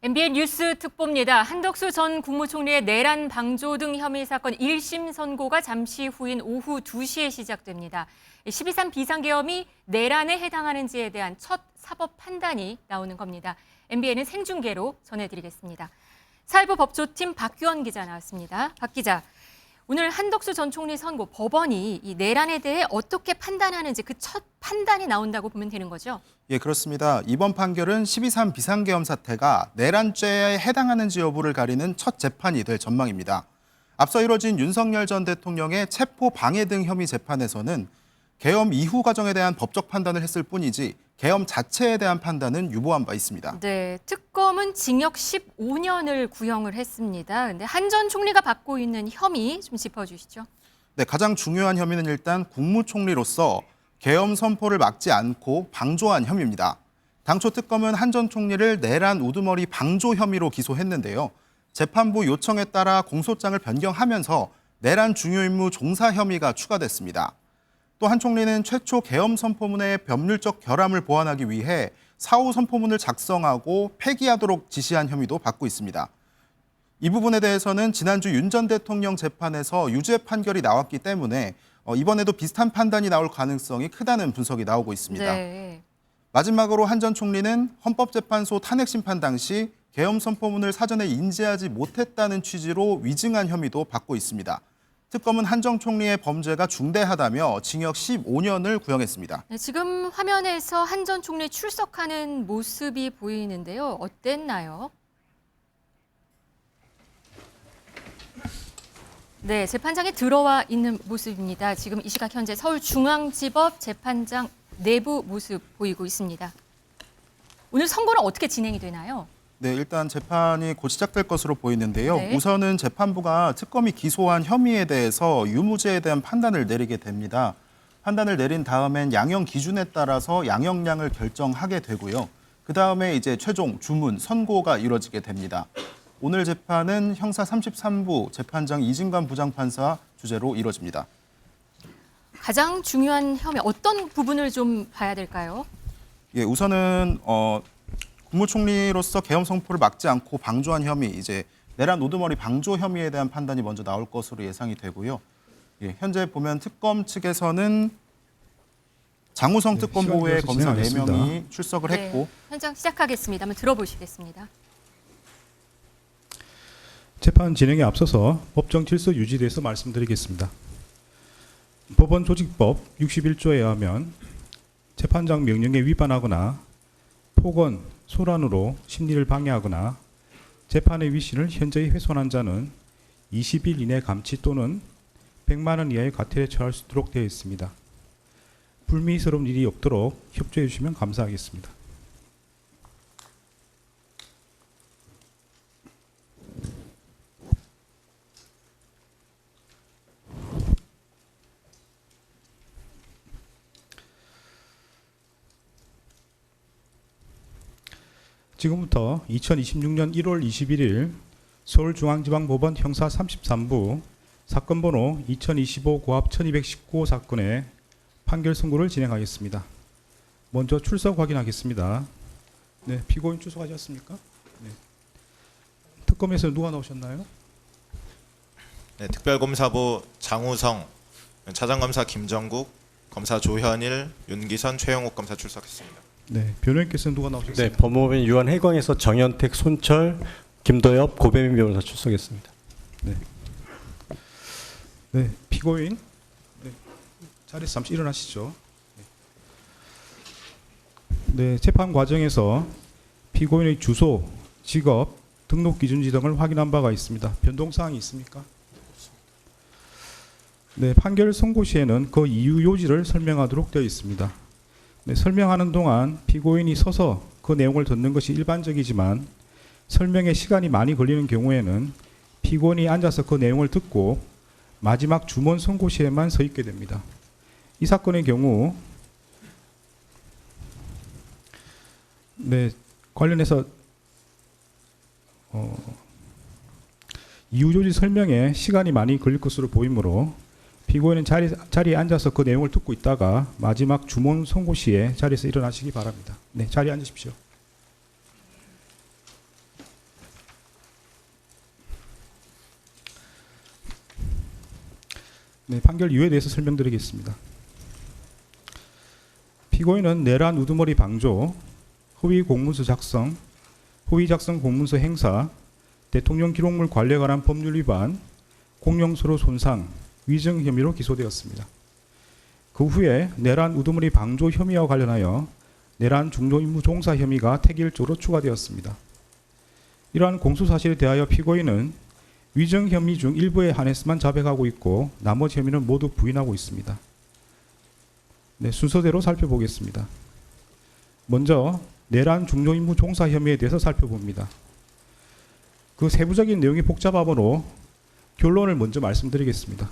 MBN 뉴스 특보입니다. 한덕수 전 국무총리의 내란 방조 등 혐의 사건 1심 선고가 잠시 후인 오후 2시에 시작됩니다. 12.3 비상계엄이 내란에 해당하는지에 대한 첫 사법 판단이 나오는 겁니다. MBN은 생중계로 전해드리겠습니다. 사회부 법조팀 박규원 기자 나왔습니다. 박 기자, 오늘 한덕수 전 총리 선고 법원이 이 내란에 대해 어떻게 판단하는지 그 첫 판단이 나온다고 보면 되는 거죠? 예, 그렇습니다. 이번 판결은 12.3 비상계엄 사태가 내란죄에 해당하는지 여부를 가리는 첫 재판이 될 전망입니다. 앞서 이뤄진 윤석열 전 대통령의 체포 방해 등 혐의 재판에서는 계엄 이후 과정에 대한 법적 판단을 했을 뿐이지 계엄 자체에 대한 판단은 유보한 바 있습니다. 네, 특검은 징역 15년을 구형을 했습니다. 근데 한 전 총리가 받고 있는 혐의 좀 짚어주시죠. 네, 가장 중요한 혐의는 일단 국무총리로서 계엄 선포를 막지 않고 방조한 혐의입니다. 당초 특검은 한 전 총리를 내란 우두머리 방조 혐의로 기소했는데요. 재판부 요청에 따라 공소장을 변경하면서 내란 중요임무 종사 혐의가 추가됐습니다. 또 한 총리는 최초 계엄 선포문의 법률적 결함을 보완하기 위해 사후 선포문을 작성하고 폐기하도록 지시한 혐의도 받고 있습니다. 이 부분에 대해서는 지난주 윤 전 대통령 재판에서 유죄 판결이 나왔기 때문에 이번에도 비슷한 판단이 나올 가능성이 크다는 분석이 나오고 있습니다. 네. 마지막으로 한 전 총리는 헌법재판소 탄핵심판 당시 계엄 선포문을 사전에 인지하지 못했다는 취지로 위증한 혐의도 받고 있습니다. 특검은 한 전 총리의 범죄가 중대하다며 징역 15년을 구형했습니다. 네, 지금 화면에서 한 전 총리 출석하는 모습이 보이는데요. 어땠나요? 네, 재판장에 들어와 있는 모습입니다. 지금 이 시각 현재 서울중앙지법 재판장 내부 모습 보이고 있습니다. 오늘 선고는 어떻게 진행이 되나요? 네, 일단 재판이 곧 시작될 것으로 보이는데요. 네. 우선은 재판부가 특검이 기소한 혐의에 대해서 유무죄에 대한 판단을 내리게 됩니다. 판단을 내린 다음엔 양형 기준에 따라서 양형량을 결정하게 되고요. 그 다음에 이제 최종 주문, 선고가 이루어지게 됩니다. 오늘 재판은 형사 33부 재판장 이진관 부장판사 주재로 이루어집니다. 가장 중요한 혐의 어떤 부분을 좀 봐야 될까요? 예, 우선은 국무총리로서 계엄 선포를 막지 않고 방조한 혐의, 이제 내란 우두머리 방조 혐의에 대한 판단이 먼저 나올 것으로 예상이 되고요. 예, 현재 보면 특검 측에서는 장우성 특검보의 검사 4명이 출석을 했고, 현장 시작하겠습니다. 한번 들어보시겠습니다. 재판 진행에 앞서서 법정 질서 유지에 대해서 말씀드리겠습니다. 법원 조직법 61조에 의하면 재판장 명령에 위반하거나 폭언, 소란으로 심리를 방해하거나 재판의 위신을 현저히 훼손한 자는 20일 이내 감치 또는 100만 원 이하의 과태료에 처할 수 있도록 되어 있습니다. 불미스러운 일이 없도록 협조해 주시면 감사하겠습니다. 지금부터 2026년 1월 21일 서울중앙지방법원 형사 33부 사건 번호 2025 고합 1219 사건의 판결 선고를 진행하겠습니다. 먼저 출석 확인하겠습니다. 네, 피고인 출석하셨습니까? 네. 특검에서 누가 나오셨나요? 네, 특별검사부 장우성, 차장검사 김정국, 검사 조현일, 윤기선, 최영욱 검사 출석했습니다. 네, 변호인께서는 누가 나오셨습니까? 네, 법무법인 유한해광에서 정현택, 손철, 김도엽, 고배민 변호사 출석했습니다. 네. 네, 피고인 네, 자리에서 잠시 일어나시죠. 네, 재판 과정에서 피고인의 주소, 직업, 등록 기준지 등을 확인한 바가 있습니다. 변동 사항이 있습니까? 네, 판결 선고 시에는 그 이유 요지를 설명하도록 되어 있습니다. 네, 설명하는 동안 피고인이 서서 그 내용을 듣는 것이 일반적이지만 설명에 시간이 많이 걸리는 경우에는 피고인이 앉아서 그 내용을 듣고 마지막 주문 선고 시에만 서 있게 됩니다. 이 사건의 경우 네, 관련해서 이유 조지 설명에 시간이 많이 걸릴 것으로 보이므로 피고인은 자리에 앉아서 그 내용을 듣고 있다가 마지막 주문 선고 시에 자리에서 일어나시기 바랍니다. 네, 자리에 앉으십시오. 네, 판결 이유에 대해서 설명드리겠습니다. 피고인은 내란 우두머리 방조, 허위 공문서 작성, 허위 작성 공문서 행사, 대통령 기록물 관리에 관한 법률 위반, 공용서류 손상, 위증 혐의로 기소되었습니다. 그 후에 내란 우두머리 방조 혐의와 관련하여 내란 중요 임무 종사 혐의가 택일조로 추가되었습니다. 이러한 공소사실에 대하여 피고인은 위증 혐의 중 일부에 한해서만 자백하고 있고 나머지 혐의는 모두 부인하고 있습니다. 네, 순서대로 살펴보겠습니다. 먼저 내란 중요 임무 종사 혐의에 대해서 살펴봅니다. 그 세부적인 내용이 복잡하므로 결론을 먼저 말씀드리겠습니다.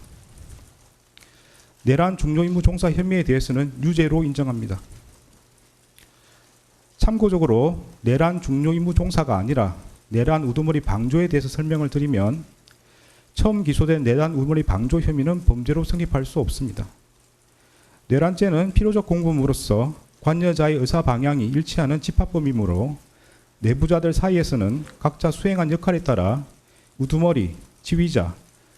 내란 중요 임무 종사 혐의에 대해서는 유죄로 인정합니다. 참고적으로 내란 중요 임무 종사가 아니라 내란 우두머리 방조에 대해서 설명을 드리면 처음 기소된 내란 우두머리 방조 혐의는 범죄로 성립할 수 없습니다. 내란죄는 필요적 공범으로서 관여자의 의사 방향이 일치하는 집합범이므로 내부자들 사이에서는 각자 수행한 역할에 따라 우두머리, 지휘자,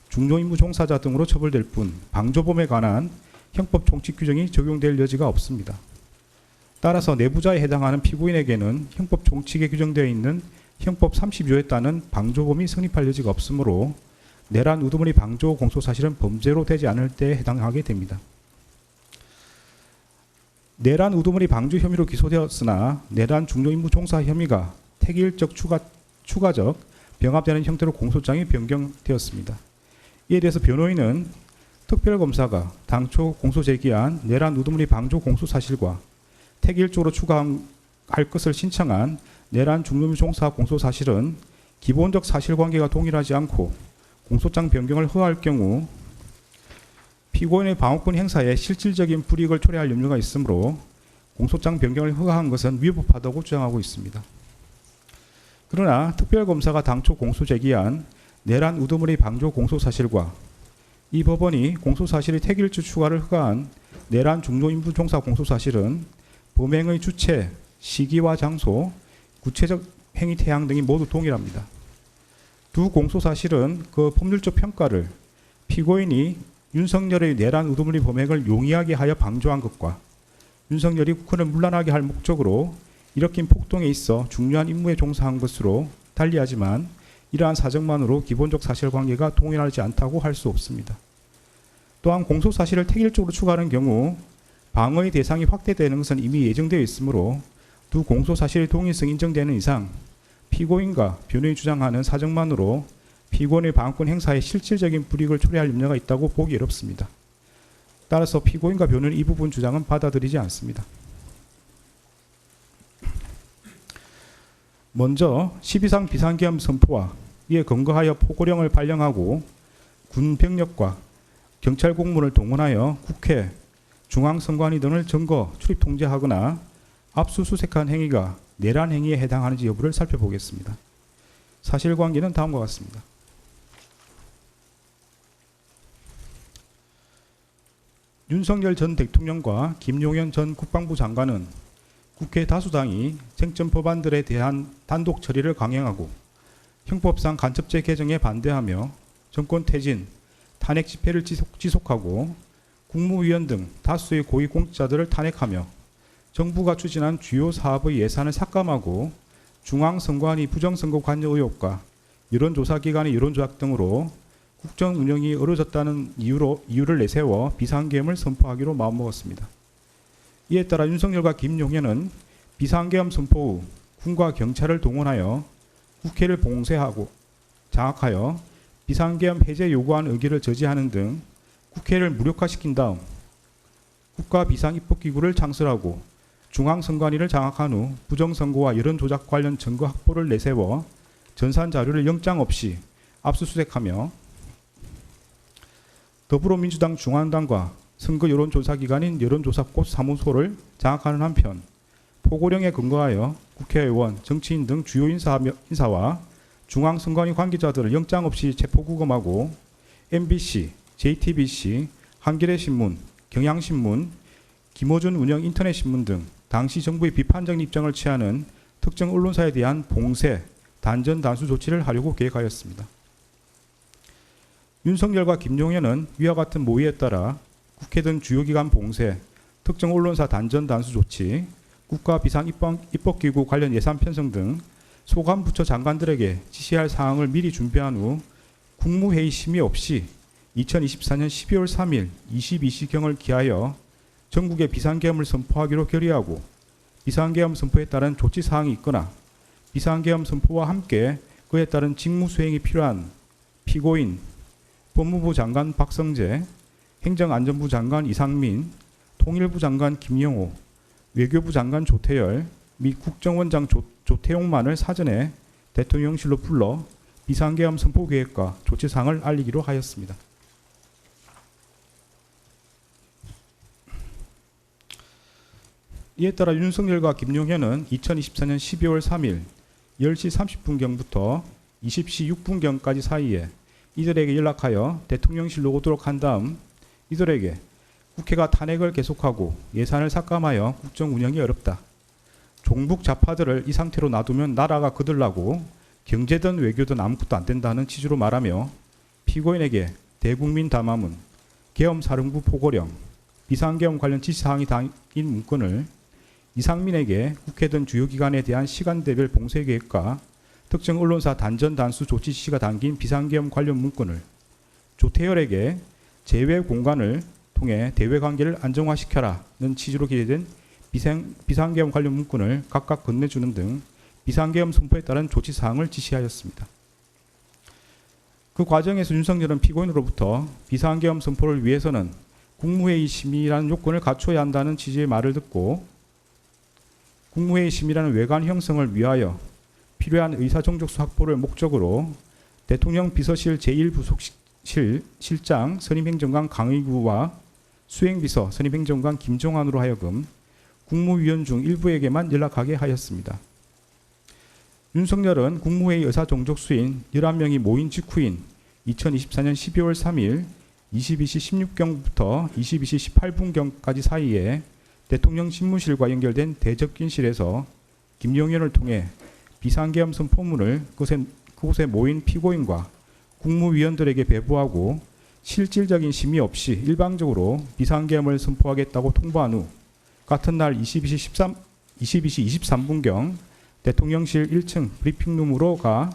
중요임무 종사자 등으로 처벌될 뿐 방조범에 관한 형법 총칙 규정이 적용될 여지가 없습니다. 따라서 내부자에 해당하는 피고인에게는 형법 총칙에 규정되어 있는 형법 32조에 따른 방조범이 성립할 여지가 없으므로 내란 우두머리 방조 공소사실은 범죄로 되지 않을 때에 해당하게 됩니다. 내란 우두머리 방조 혐의로 기소되었으나 내란 중요임무 종사 혐의가 택일적 추가적 병합되는 형태로 공소장이 변경되었습니다. 이에 대해서 변호인은 특별검사가 당초 공소 제기한 내란 우두머리 방조 공소사실과 택일적으로 추가할 것을 신청한 내란 중요임무 종사 공소사실은 기본적 사실관계가 동일하지 않고 공소장 변경을 허가할 경우 피고인의 방어권 행사에 실질적인 불이익을 초래할 염려가 있으므로 공소장 변경을 허가한 것은 위법하다고 주장하고 있습니다. 그러나 특별검사가 당초 공소 제기한 내란 우두머리 방조 공소사실과 이 법원이 공소사실의 택일주 추가를 허가한 내란 중요임무 종사 공소사실은 범행의 주체, 시기와 장소, 구체적 행위 태양 등이 모두 동일합니다. 두 공소사실은 그 법률적 평가를 피고인이 윤석열의 내란 우두머리 범행을 용이하게 하여 방조한 것과 윤석열이 국헌을 문란하게 할 목적으로 일으킨 폭동에 있어 중요한 임무에 종사한 것으로 달리하지만 이러한 사정만으로 기본적 사실관계가 동일하지 않다고 할 수 없습니다. 또한 공소사실을 택일적으로 추가하는 경우 방어의 대상이 확대되는 것은 이미 예정되어 있으므로 두 공소사실의 동일성이 인정되는 이상 피고인과 변호인이 주장하는 사정만으로 피고인의 방어권 행사에 실질적인 불이익을 초래할 염려가 있다고 보기 어렵습니다. 따라서 피고인과 변호인은 이 부분 주장은 받아들이지 않습니다. 먼저 12상 비상계엄 선포와 이에 근거하여 포고령을 발령하고 군 병력과 경찰 공무원을 동원하여 국회, 중앙선관위 등을 증거 출입 통제하거나 압수수색한 행위가 내란 행위에 해당하는지 여부를 살펴보겠습니다. 사실관계는 다음과 같습니다. 윤석열 전 대통령과 김용현 전 국방부 장관은 국회 다수당이 쟁점 법안들에 대한 단독 처리를 강행하고 형법상 간첩죄 개정에 반대하며 정권 퇴진, 탄핵 집회를 지속하고 국무위원 등 다수의 고위공직자들을 탄핵하며 정부가 추진한 주요 사업의 예산을 삭감하고 중앙선관위 부정선거 관여 의혹과 여론조사기관의 여론조작 등으로 국정 운영이 어려졌다는 이유를 내세워 비상계엄을 선포하기로 마음먹었습니다. 이에 따라 윤석열과 김용현은 비상계엄 선포 후 군과 경찰을 동원하여 국회를 봉쇄하고 장악하여 비상계엄 해제 요구안 의결을 저지하는 등 국회를 무력화시킨 다음 국가비상입법기구를 창설하고 중앙선관위를 장악한 후 부정선거와 여론조작 관련 증거 확보를 내세워 전산 자료를 영장 없이 압수수색하며 더불어민주당 중앙당과 선거 여론조사기관인 여론조사꽃 사무소를 장악하는 한편 포고령에 근거하여 국회의원, 정치인 등 주요 인사와 중앙선관위 관계자들을 영장 없이 체포구금하고 MBC, JTBC, 한겨레신문, 경향신문, 김어준 운영 인터넷신문 등 당시 정부의 비판적인 입장을 취하는 특정 언론사에 대한 봉쇄, 단전 단수 조치를 하려고 계획하였습니다. 윤석열과 김용현은 위와 같은 모의에 따라 국회 등 주요 기관 봉쇄, 특정 언론사 단전 단수 조치, 국가 비상 입법기구 관련 예산 편성 등 소관 부처 장관들에게 지시할 사항을 미리 준비한 후 국무회의 심의 없이 2024년 12월 3일 22시경을 기하여 전국에 비상계엄을 선포하기로 결의하고 비상계엄 선포에 따른 조치 사항이 있거나 비상계엄 선포와 함께 그에 따른 직무수행이 필요한 피고인, 법무부 장관 박성재, 행정안전부 장관 이상민, 통일부 장관 김영호, 외교부 장관 조태열 및 국정원장 조태용만을 사전에 대통령실로 불러 비상계엄 선포 계획과 조치사항을 알리기로 하였습니다. 이에 따라 윤석열과 김용현은 2024년 12월 3일 10시 30분경부터 20시 6분경까지 사이에 이들에게 연락하여 대통령실로 오도록 한 다음 이들에게 국회가 탄핵을 계속하고 예산을 삭감하여 국정 운영이 어렵다. 종북 좌파들을 이 상태로 놔두면 나라가 거들나고 경제든 외교든 아무것도 안 된다는 취지로 말하며 피고인에게 대국민 담화문, 계엄사령부 포고령, 비상계엄 관련 지시사항이 담긴 문건을 이상민에게 국회 등 주요 기관에 대한 시간대별 봉쇄 계획과 특정 언론사 단전 단수 조치 지시가 담긴 비상계엄 관련 문건을 조태열에게 제외 공간을 통해 대외 관계를 안정화시켜라는 취지로 기재된 비상계엄 관련 문건을 각각 건네주는 등 비상계엄 선포에 따른 조치 사항을 지시하였습니다. 그 과정에서 윤석열은 피고인으로부터 비상계엄 선포를 위해서는 국무회의 심의라는 요건을 갖춰야 한다는 취지의 말을 듣고 국무회의 심의라는 외관 형성을 위하여 필요한 의사정족수 확보를 목적으로 대통령 비서실 제1부속실 실장 선임행정관 강의구와 수행비서 선임행정관 김종환으로 하여금 국무위원 중 일부에게만 연락하게 하였습니다. 윤석열은 국무회의 의사정족수인 11명이 모인 직후인 2024년 12월 3일 22시 16경부터 22시 18분경까지 사이에 대통령 집무실과 연결된 대접견실에서 김용현을 통해 비상계엄 선포문을 그곳에 모인 피고인과 국무위원들에게 배부하고 실질적인 심의 없이 일방적으로 비상계엄을 선포하겠다고 통보한 후 같은 날 22시 23분경 대통령실 1층 브리핑룸으로 가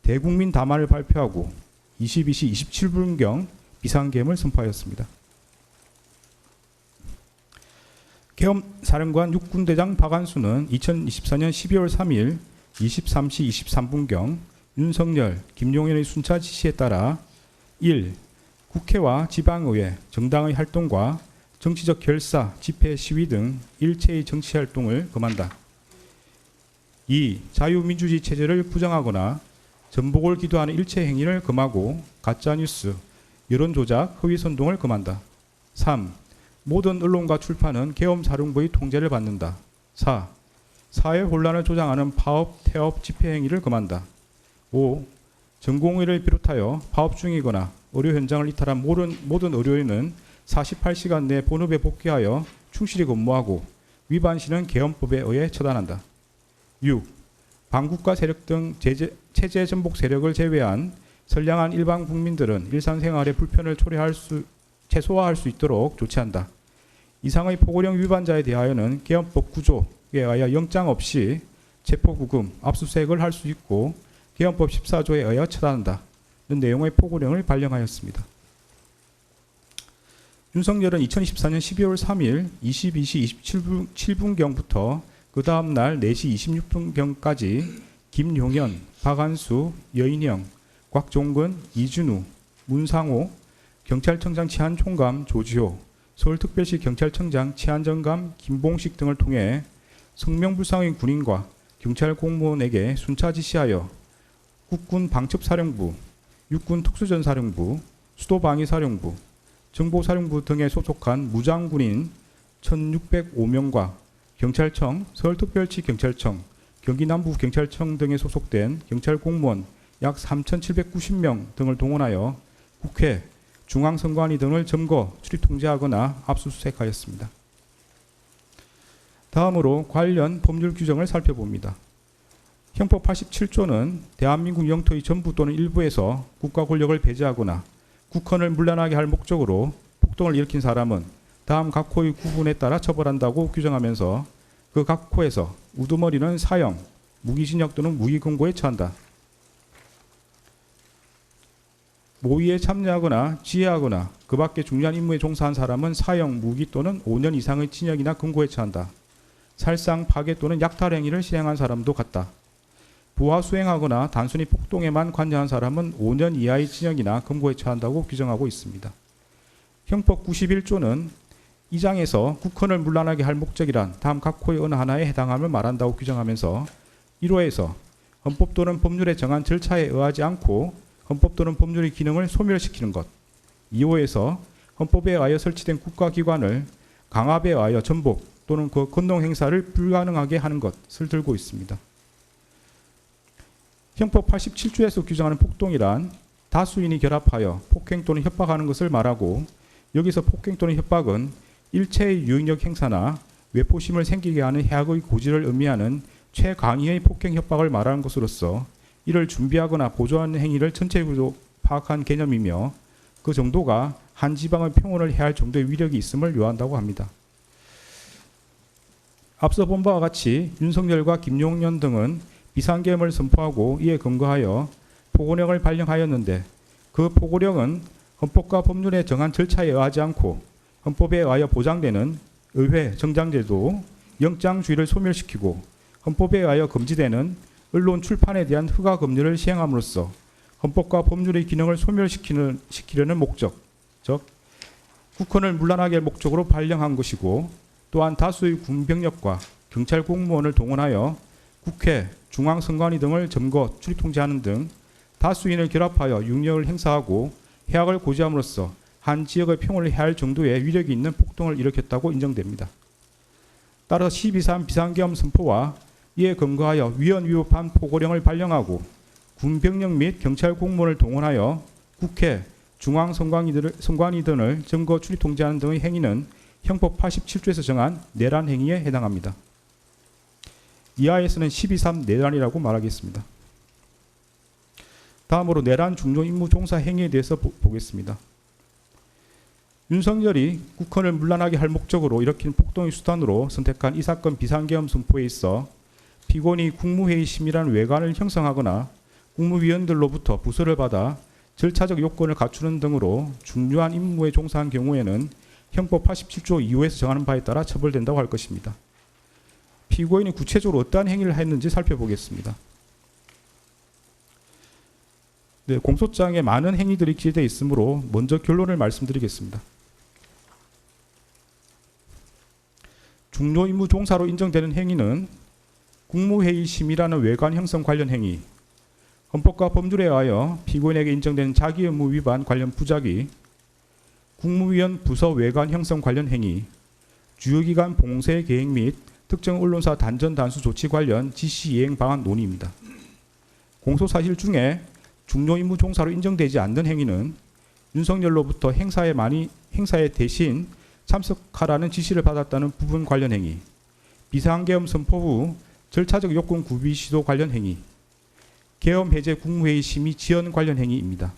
대국민 담화를 발표하고 22시 27분경 비상계엄을 선포하였습니다. 계엄사령관 육군대장 박안수는 2024년 12월 3일 23시 23분경 윤석열, 김용현의 순차 지시에 따라 1. 국회와 지방의회, 정당의 활동과 정치적 결사, 집회, 시위 등 일체의 정치활동을 금한다. 2. 자유민주주의 체제를 부정하거나 전복을 기도하는 일체 행위를 금하고 가짜뉴스, 여론조작, 허위선동을 금한다. 3. 모든 언론과 출판은 계엄사령부의 통제를 받는다. 4. 사회 혼란을 조장하는 파업, 태업, 집회 행위를 금한다. 5. 전공의를 비롯하여 파업 중이거나 의료 현장을 이탈한 모든 의료인은 48시간 내 본업에 복귀하여 충실히 근무하고 위반 시는 계엄법에 의해 처단한다. 6. 반국가 세력 등 체제 전복 세력을 제외한 선량한 일반 국민들은 일상생활의 불편을 최소화할 수 있도록 조치한다. 이상의 포고령 위반자에 대하여는 계엄법 구조에 의하여 영장 없이 체포구금, 압수수색을 할 수 있고 계엄법 14조에 의하여 처단한다는 내용의 포고령을 발령하였습니다. 윤석열은 2024년 12월 3일 22시 27분경부터 그 다음 날 4시 26분경까지 김용현, 박안수, 여인영, 곽종근, 이준우, 문상호, 경찰청장 치안총감 조지호, 서울특별시 경찰청장 치안정감 김봉식 등을 통해 성명불상의 군인과 경찰 공무원에게 순차 지시하여 국군 방첩사령부, 육군 특수전사령부, 수도방위사령부, 정보사령부 등에 소속한 무장군인 1605명과 경찰청, 서울특별시 경찰청, 경기남부경찰청 등에 소속된 경찰 공무원 약 3,790명 등을 동원하여 국회, 중앙선관위 등을 점거, 출입 통제하거나 압수수색하였습니다. 다음으로 관련 법률 규정을 살펴봅니다. 형법 87조는 대한민국 영토의 전부 또는 일부에서 국가 권력을 배제하거나 국헌을 문란하게 할 목적으로 폭동을 일으킨 사람은 다음 각 호의 구분에 따라 처벌한다고 규정하면서 그 각 호에서 우두머리는 사형, 무기징역 또는 무기금고에 처한다. 모의에 참여하거나 지휘하거나 그 밖에 중요한 임무에 종사한 사람은 사형, 무기 또는 5년 이상의 징역이나 금고에 처한다. 살상, 파괴 또는 약탈 행위를 시행한 사람도 같다. 부하 수행하거나 단순히 폭동에만 관여한 사람은 5년 이하의 징역이나 금고에 처한다고 규정하고 있습니다. 형법 91조는 이 장에서 국헌을 문란하게 할 목적이란 다음 각 호의 어느 하나에 해당함을 말한다고 규정하면서 1호에서 헌법 또는 법률에 정한 절차에 의하지 않고 헌법 또는 법률의 기능을 소멸시키는 것, 2호에서 헌법에 의하여 설치된 국가기관을 강압에 의하여 전복 또는 그 권동 행사를 불가능하게 하는 것을 들고 있습니다. 형법 87조에서 규정하는 폭동이란 다수인이 결합하여 폭행 또는 협박하는 것을 말하고, 여기서 폭행 또는 협박은 일체의 유행력 행사나 외포심을 생기게 하는 해악의 고지를 의미하는 최강의의 폭행 협박을 말하는 것으로서 이를 준비하거나 보조하는 행위를 전체적으로 파악한 개념이며, 그 정도가 한 지방의 평온을 해할 정도의 위력이 있음을 요한다고 합니다. 앞서 본 바와 같이 윤석열과 김용년 등은 비상계엄을 선포하고 이에 근거하여 포고령을 발령하였는데, 그 포고령은 헌법과 법률에 정한 절차에 의하지 않고 헌법에 의하여 보장되는 의회, 정장제도, 영장주의를 소멸시키고 헌법에 의하여 금지되는 언론 출판에 대한 허가 금지를 시행함으로써 헌법과 법률의 기능을 소멸시키려는 목적, 즉 국헌을 문란하게 할 목적으로 발령한 것이고, 또한 다수의 군병력과 경찰 공무원을 동원하여 국회, 중앙선관위 등을 점거, 출입 통제하는 등 다수인을 결합하여 육력을 행사하고 해악을 고지함으로써 한 지역의 평온을 해할 정도의 위력이 있는 폭동을 일으켰다고 인정됩니다. 따라서 12.3 비상계엄 선포와 이에 근거하여 위헌 위법한 포고령을 발령하고 군병력 및 경찰 공무원을 동원하여 국회, 중앙선관위 등을 점거, 출입 통제하는 등의 행위는 형법 87조에서 정한 내란 행위에 해당합니다. 이하에서는 12.3 내란이라고 말하겠습니다. 다음으로 내란 중요 임무 종사 행위에 대해서 보겠습니다. 윤석열이 국헌을 문란하게 할 목적으로 일으킨 폭동의 수단으로 선택한 이 사건 비상계엄 선포에 있어 피고인이 국무회의 심의라는 외관을 형성하거나 국무위원들로부터 부서를 받아 절차적 요건을 갖추는 등으로 중요한 임무에 종사한 경우에는 형법 87조 2호에서 정하는 바에 따라 처벌된다고 할 것입니다. 피고인이 구체적으로 어떠한 행위를 했는지 살펴보겠습니다. 네, 공소장에 많은 행위들이 기재되어 있으므로 먼저 결론을 말씀드리겠습니다. 중요 임무 종사로 인정되는 행위는 국무회의 심의라는 외관 형성 관련 행위, 헌법과 법률에 의하여 피고인에게 인정되는 자기 의무 위반 관련 부작위, 국무위원 부서 외관 형성 관련 행위, 주요기관 봉쇄 계획 및 특정 언론사 단전 단수 조치 관련 지시 이행 방안 논의입니다. 공소사실 중에 중요 임무 종사로 인정되지 않는 행위는 윤석열로부터 행사에 대신 참석하라는 지시를 받았다는 부분 관련 행위, 비상계엄 선포 후 절차적 요건 구비 시도 관련 행위, 계엄 해제 국무회의 심의 지연 관련 행위입니다.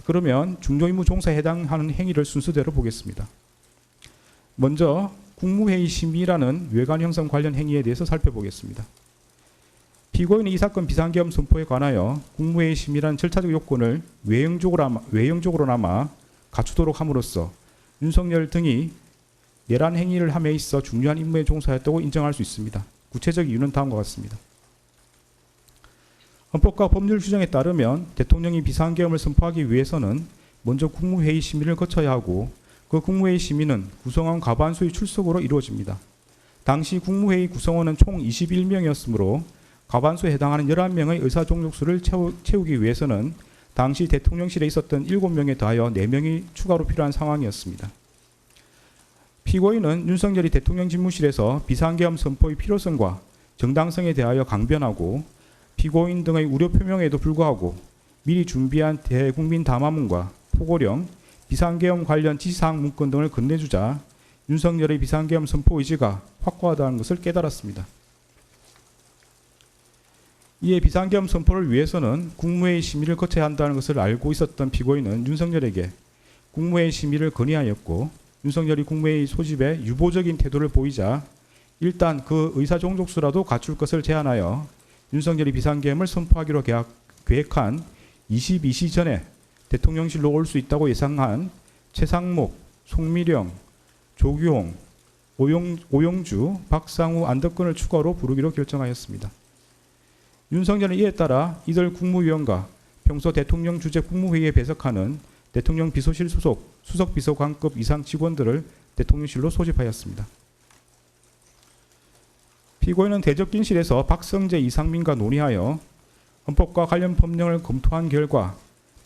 그러면 중요 임무 종사에 해당하는 행위를 순서대로 보겠습니다. 먼저 국무회의 심의라는 외관 형성 관련 행위에 대해서 살펴보겠습니다. 피고인이 이 사건 비상계엄 선포에 관하여 국무회의 심의라는 절차적 요건을 외형적으로나마 갖추도록 함으로써 윤석열 등이 내란 행위를 함에 있어 중요한 임무에 종사했다고 인정할 수 있습니다. 구체적 이유는 다음과 같습니다. 헌법과 법률 규정에 따르면 대통령이 비상계엄을 선포하기 위해서는 먼저 국무회의 심의를 거쳐야 하고, 그 국무회의 심의는 구성원 과반수의 출석으로 이루어집니다. 당시 국무회의 구성원은 총 21명이었으므로 과반수에 해당하는 11명의 의사종족수를 채우기 위해서는 당시 대통령실에 있었던 7명에 더하여 4명이 추가로 필요한 상황이었습니다. 피고인은 윤석열이 대통령 집무실에서 비상계엄 선포의 필요성과 정당성에 대하여 강변하고, 피고인 등의 우려 표명에도 불구하고 미리 준비한 대국민 담화문과 포고령, 비상계엄 관련 지시사항 문건 등을 건네주자 윤석열의 비상계엄 선포 의지가 확고하다는 것을 깨달았습니다. 이에 비상계엄 선포를 위해서는 국무회의 심의를 거쳐야 한다는 것을 알고 있었던 피고인은 윤석열에게 국무회의 심의를 건의하였고, 윤석열이 국무회의 소집에 유보적인 태도를 보이자 일단 그 의사 종족수라도 갖출 것을 제안하여 윤석열이 비상계엄을 선포하기로 계획한 22시 전에 대통령실로 올 수 있다고 예상한 최상목, 송미령, 조규홍, 오영주, 박상우, 안덕근을 추가로 부르기로 결정하였습니다. 윤석열은 이에 따라 이들 국무위원과 평소 대통령 주재 국무회의에 배석하는 대통령 비서실 소속 수석비서관급 이상 직원들을 대통령실로 소집하였습니다. 피고인은 대접기실에서 박성재, 이상민과 논의하여 헌법과 관련 법령을 검토한 결과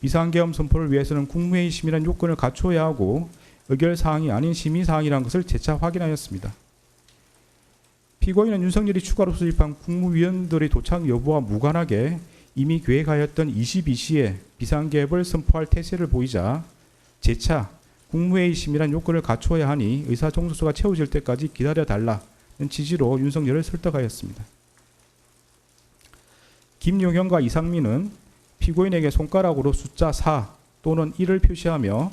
비상계엄 선포를 위해서는 국무회의 심의란 요건을 갖추어야 하고 의결사항이 아닌 심의사항이라는 것을 재차 확인하였습니다. 피고인은 윤석열이 추가로 소집한 국무위원들의 도착 여부와 무관하게 이미 계획하였던 22시에 비상계엄을 선포할 태세를 보이자 재차 국무회의 심의란 요건을 갖추어야 하니 의사종소수가 채워질 때까지 기다려달라는 취지로 윤석열을 설득하였습니다. 김용현과 이상민은 피고인에게 손가락으로 숫자 4 또는 1을 표시하며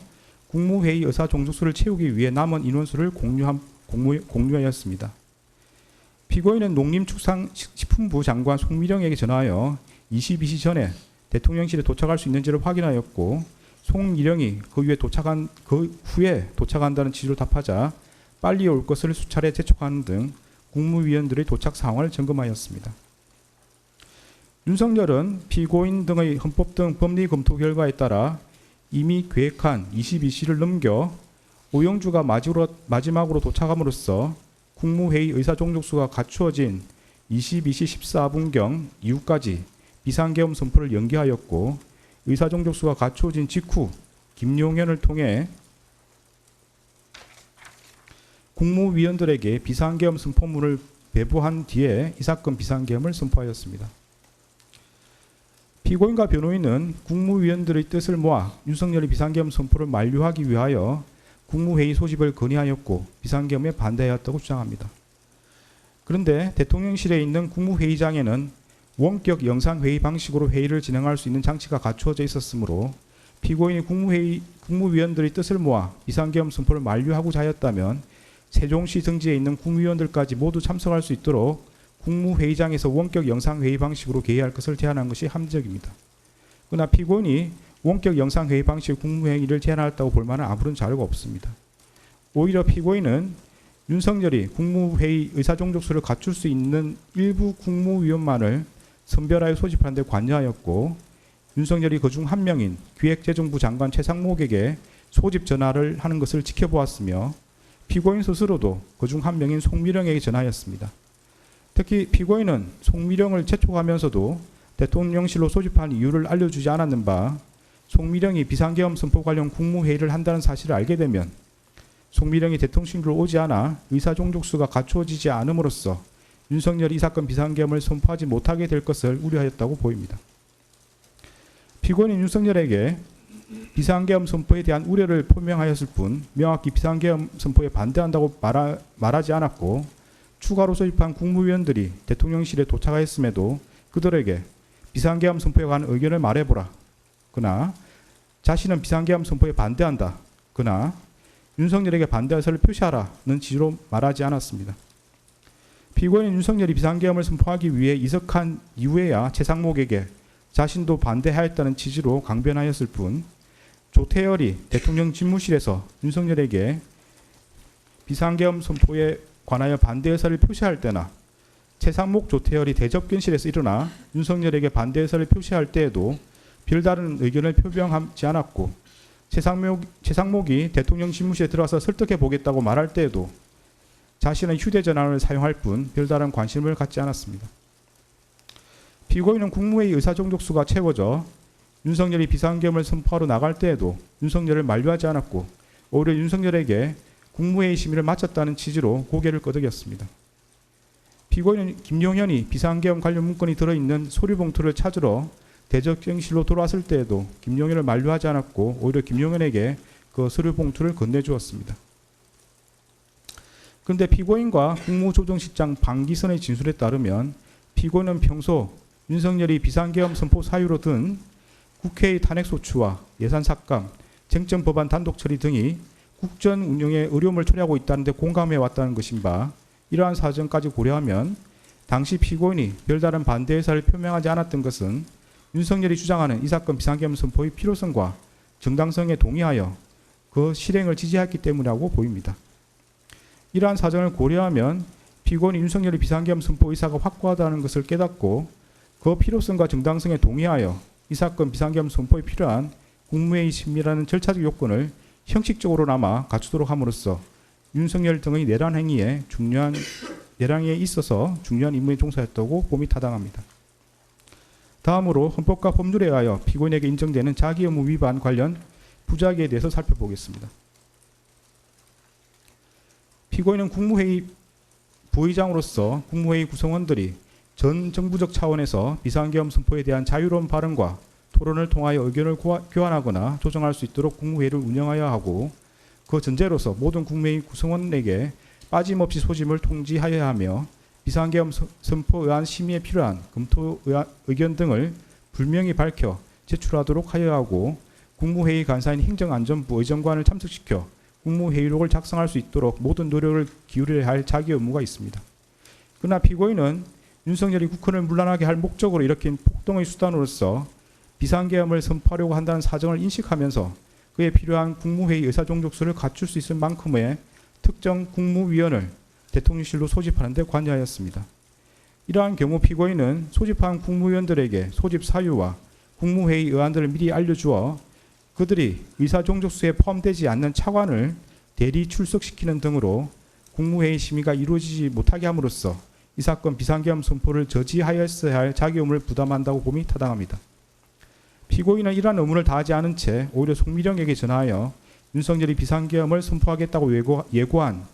국무회의 의사종족수를 채우기 위해 남은 인원수를 공유하였습니다. 피고인은 농림축산식품부 장관 송미령에게 전화하여 22시 전에 대통령실에 도착할 수 있는지를 확인하였고, 송미령이 그 후에 도착한다는 취지로 답하자 빨리 올 것을 수차례 재촉하는 등 국무위원들의 도착 상황을 점검하였습니다. 윤석열은 피고인 등의 헌법 등 법리 검토 결과에 따라 이미 계획한 22시를 넘겨 오영주가 마지막으로 도착함으로써 국무회의 의사종족수가 갖추어진 22시 14분경 이후까지 비상계엄 선포를 연기하였고, 의사종족수가 갖추어진 직후 김용현을 통해 국무위원들에게 비상계엄 선포문을 배부한 뒤에 이 사건 비상계엄을 선포하였습니다. 피고인과 변호인은 국무위원들의 뜻을 모아 윤석열이 비상계엄 선포를 만료하기 위하여 국무회의 소집을 건의하였고 비상계엄에 반대하였다고 주장합니다. 그런데 대통령실에 있는 국무회의장에는 원격 영상회의 방식으로 회의를 진행할 수 있는 장치가 갖추어져 있었으므로 피고인이 국무위원들의 뜻을 모아 비상계엄 선포를 만료하고자 하였다면 세종시 등지에 있는 국무위원들까지 모두 참석할 수 있도록 국무회의장에서 원격 영상회의 방식으로 개의할 것을 제안한 것이 합리적입니다. 그러나 피고인이 원격 영상회의 방식의 국무회의를 제안하였다고 볼 만한 아무런 자료가 없습니다. 오히려 피고인은 윤석열이 국무회의 의사종족수를 갖출 수 있는 일부 국무위원만을 선별하여 소집하는 데 관여하였고, 윤석열이 그중 한 명인 기획재정부 장관 최상목에게 소집 전화를 하는 것을 지켜보았으며, 피고인 스스로도 그중 한 명인 송미령에게 전화하였습니다. 특히 피고인은 송미령을 재촉하면서도 대통령실로 소집한 이유를 알려주지 않았는 바, 송미령이 비상계엄 선포 관련 국무회의를 한다는 사실을 알게 되면 송미령이 대통령실로 오지 않아 의사종족수가 갖추어지지 않음으로써 윤석열이 이 사건 비상계엄을 선포하지 못하게 될 것을 우려하였다고 보입니다. 피고인은 윤석열에게 비상계엄 선포에 대한 우려를 표명하였을 뿐 명확히 비상계엄 선포에 반대한다고 말하지 않았고, 추가로 소집한 국무위원들이 대통령실에 도착하였음에도 그들에게 비상계엄 선포에 관한 의견을 말해보라, 그나 자신은 비상계엄 선포에 반대한다, 그나 윤석열에게 반대 의사를 표시하라는 취지로 말하지 않았습니다. 피고인은 윤석열이 비상계엄을 선포하기 위해 이석한 이후에야 최상목에게 자신도 반대하였다는 취지로 강변하였을 뿐, 조태열이 대통령 집무실에서 윤석열에게 비상계엄 선포에 관하여 반대 의사를 표시할 때나 최상목, 조태열이 대접견실에서 일어나 윤석열에게 반대 의사를 표시할 때에도 별다른 의견을 표명하지 않았고, 최상목이 대통령 집무실에 들어와서 설득해 보겠다고 말할 때에도 자신의 휴대전화를 사용할 뿐 별다른 관심을 갖지 않았습니다. 피고인은 국무회의 의사종족수가 채워져 윤석열이 비상계엄을 선포하러 나갈 때에도 윤석열을 만류하지 않았고, 오히려 윤석열에게 국무회의 심의를 마쳤다는 취지로 고개를 끄덕였습니다. 피고인은 김용현이 비상계엄 관련 문건이 들어있는 서류봉투를 찾으러 대접경실로 돌아왔을 때에도 김용현을 만류하지 않았고, 오히려 김용현에게 그 서류봉투를 건네주었습니다. 그런데 피고인과 국무조정실장 방기선의 진술에 따르면 피고인은 평소 윤석열이 비상계엄 선포 사유로 든 국회의 탄핵소추와 예산삭감, 쟁점법안 단독 처리 등이 국정 운영에 어려움을 초래하고 있다는 데 공감해 왔다는 것인 바, 이러한 사정까지 고려하면 당시 피고인이 별다른 반대 의사를 표명하지 않았던 것은 윤석열이 주장하는 이 사건 비상계엄 선포의 필요성과 정당성에 동의하여 그 실행을 지지했기 때문이라고 보입니다. 이러한 사정을 고려하면 피고인이 윤석열이 비상계엄 선포 의사가 확고하다는 것을 깨닫고 그 필요성과 정당성에 동의하여 이 사건 비상계엄 선포에 필요한 국무회의 심의라는 절차적 요건을 형식적으로나마 갖추도록 함으로써 윤석열 등의 내란 행위에 있어서 중요한 임무에 종사했다고 봄이 타당합니다. 다음으로 헌법과 법률에 의하여 피고인에게 인정되는 자기 의무 위반 관련 부작위에 대해서 살펴보겠습니다. 피고인은 국무회의 부의장으로서 국무회의 구성원들이 전 정부적 차원에서 비상계엄 선포에 대한 자유로운 발언과 토론을 통하여 의견을 교환하거나 조정할 수 있도록 국무회의를 운영하여야 하고, 그 전제로서 모든 국무회의 구성원에게 빠짐없이 소집을 통지하여야 하며 비상계엄 선포 의안 심의에 필요한 검토 의견 등을 분명히 밝혀 제출하도록 하여야 하고, 국무회의 간사인 행정안전부 의정관을 참석시켜 국무회의록을 작성할 수 있도록 모든 노력을 기울여야 할 자기 의무가 있습니다. 그러나 피고인은 윤석열이 국헌을 문란하게 할 목적으로 일으킨 폭동의 수단으로서 비상계엄을 선포하려고 한다는 사정을 인식하면서 그에 필요한 국무회의 의사종족수를 갖출 수 있을 만큼의 특정 국무위원을 대통령실로 소집하는 데 관여하였습니다. 이러한 경우 피고인은 소집한 국무위원들에게 소집 사유와 국무회의 의안들을 미리 알려주어 그들이 의사종족수에 포함되지 않는 차관을 대리 출석시키는 등으로 국무회의 심의가 이루어지지 못하게 함으로써 이 사건 비상계엄 선포를 저지하였어야 할 자기 의무를 부담한다고 봄이 타당합니다. 피고인은 이러한 의무를 다하지 않은 채 오히려 송미령에게 전하여 윤석열이 비상계엄을 선포하겠다고 예고한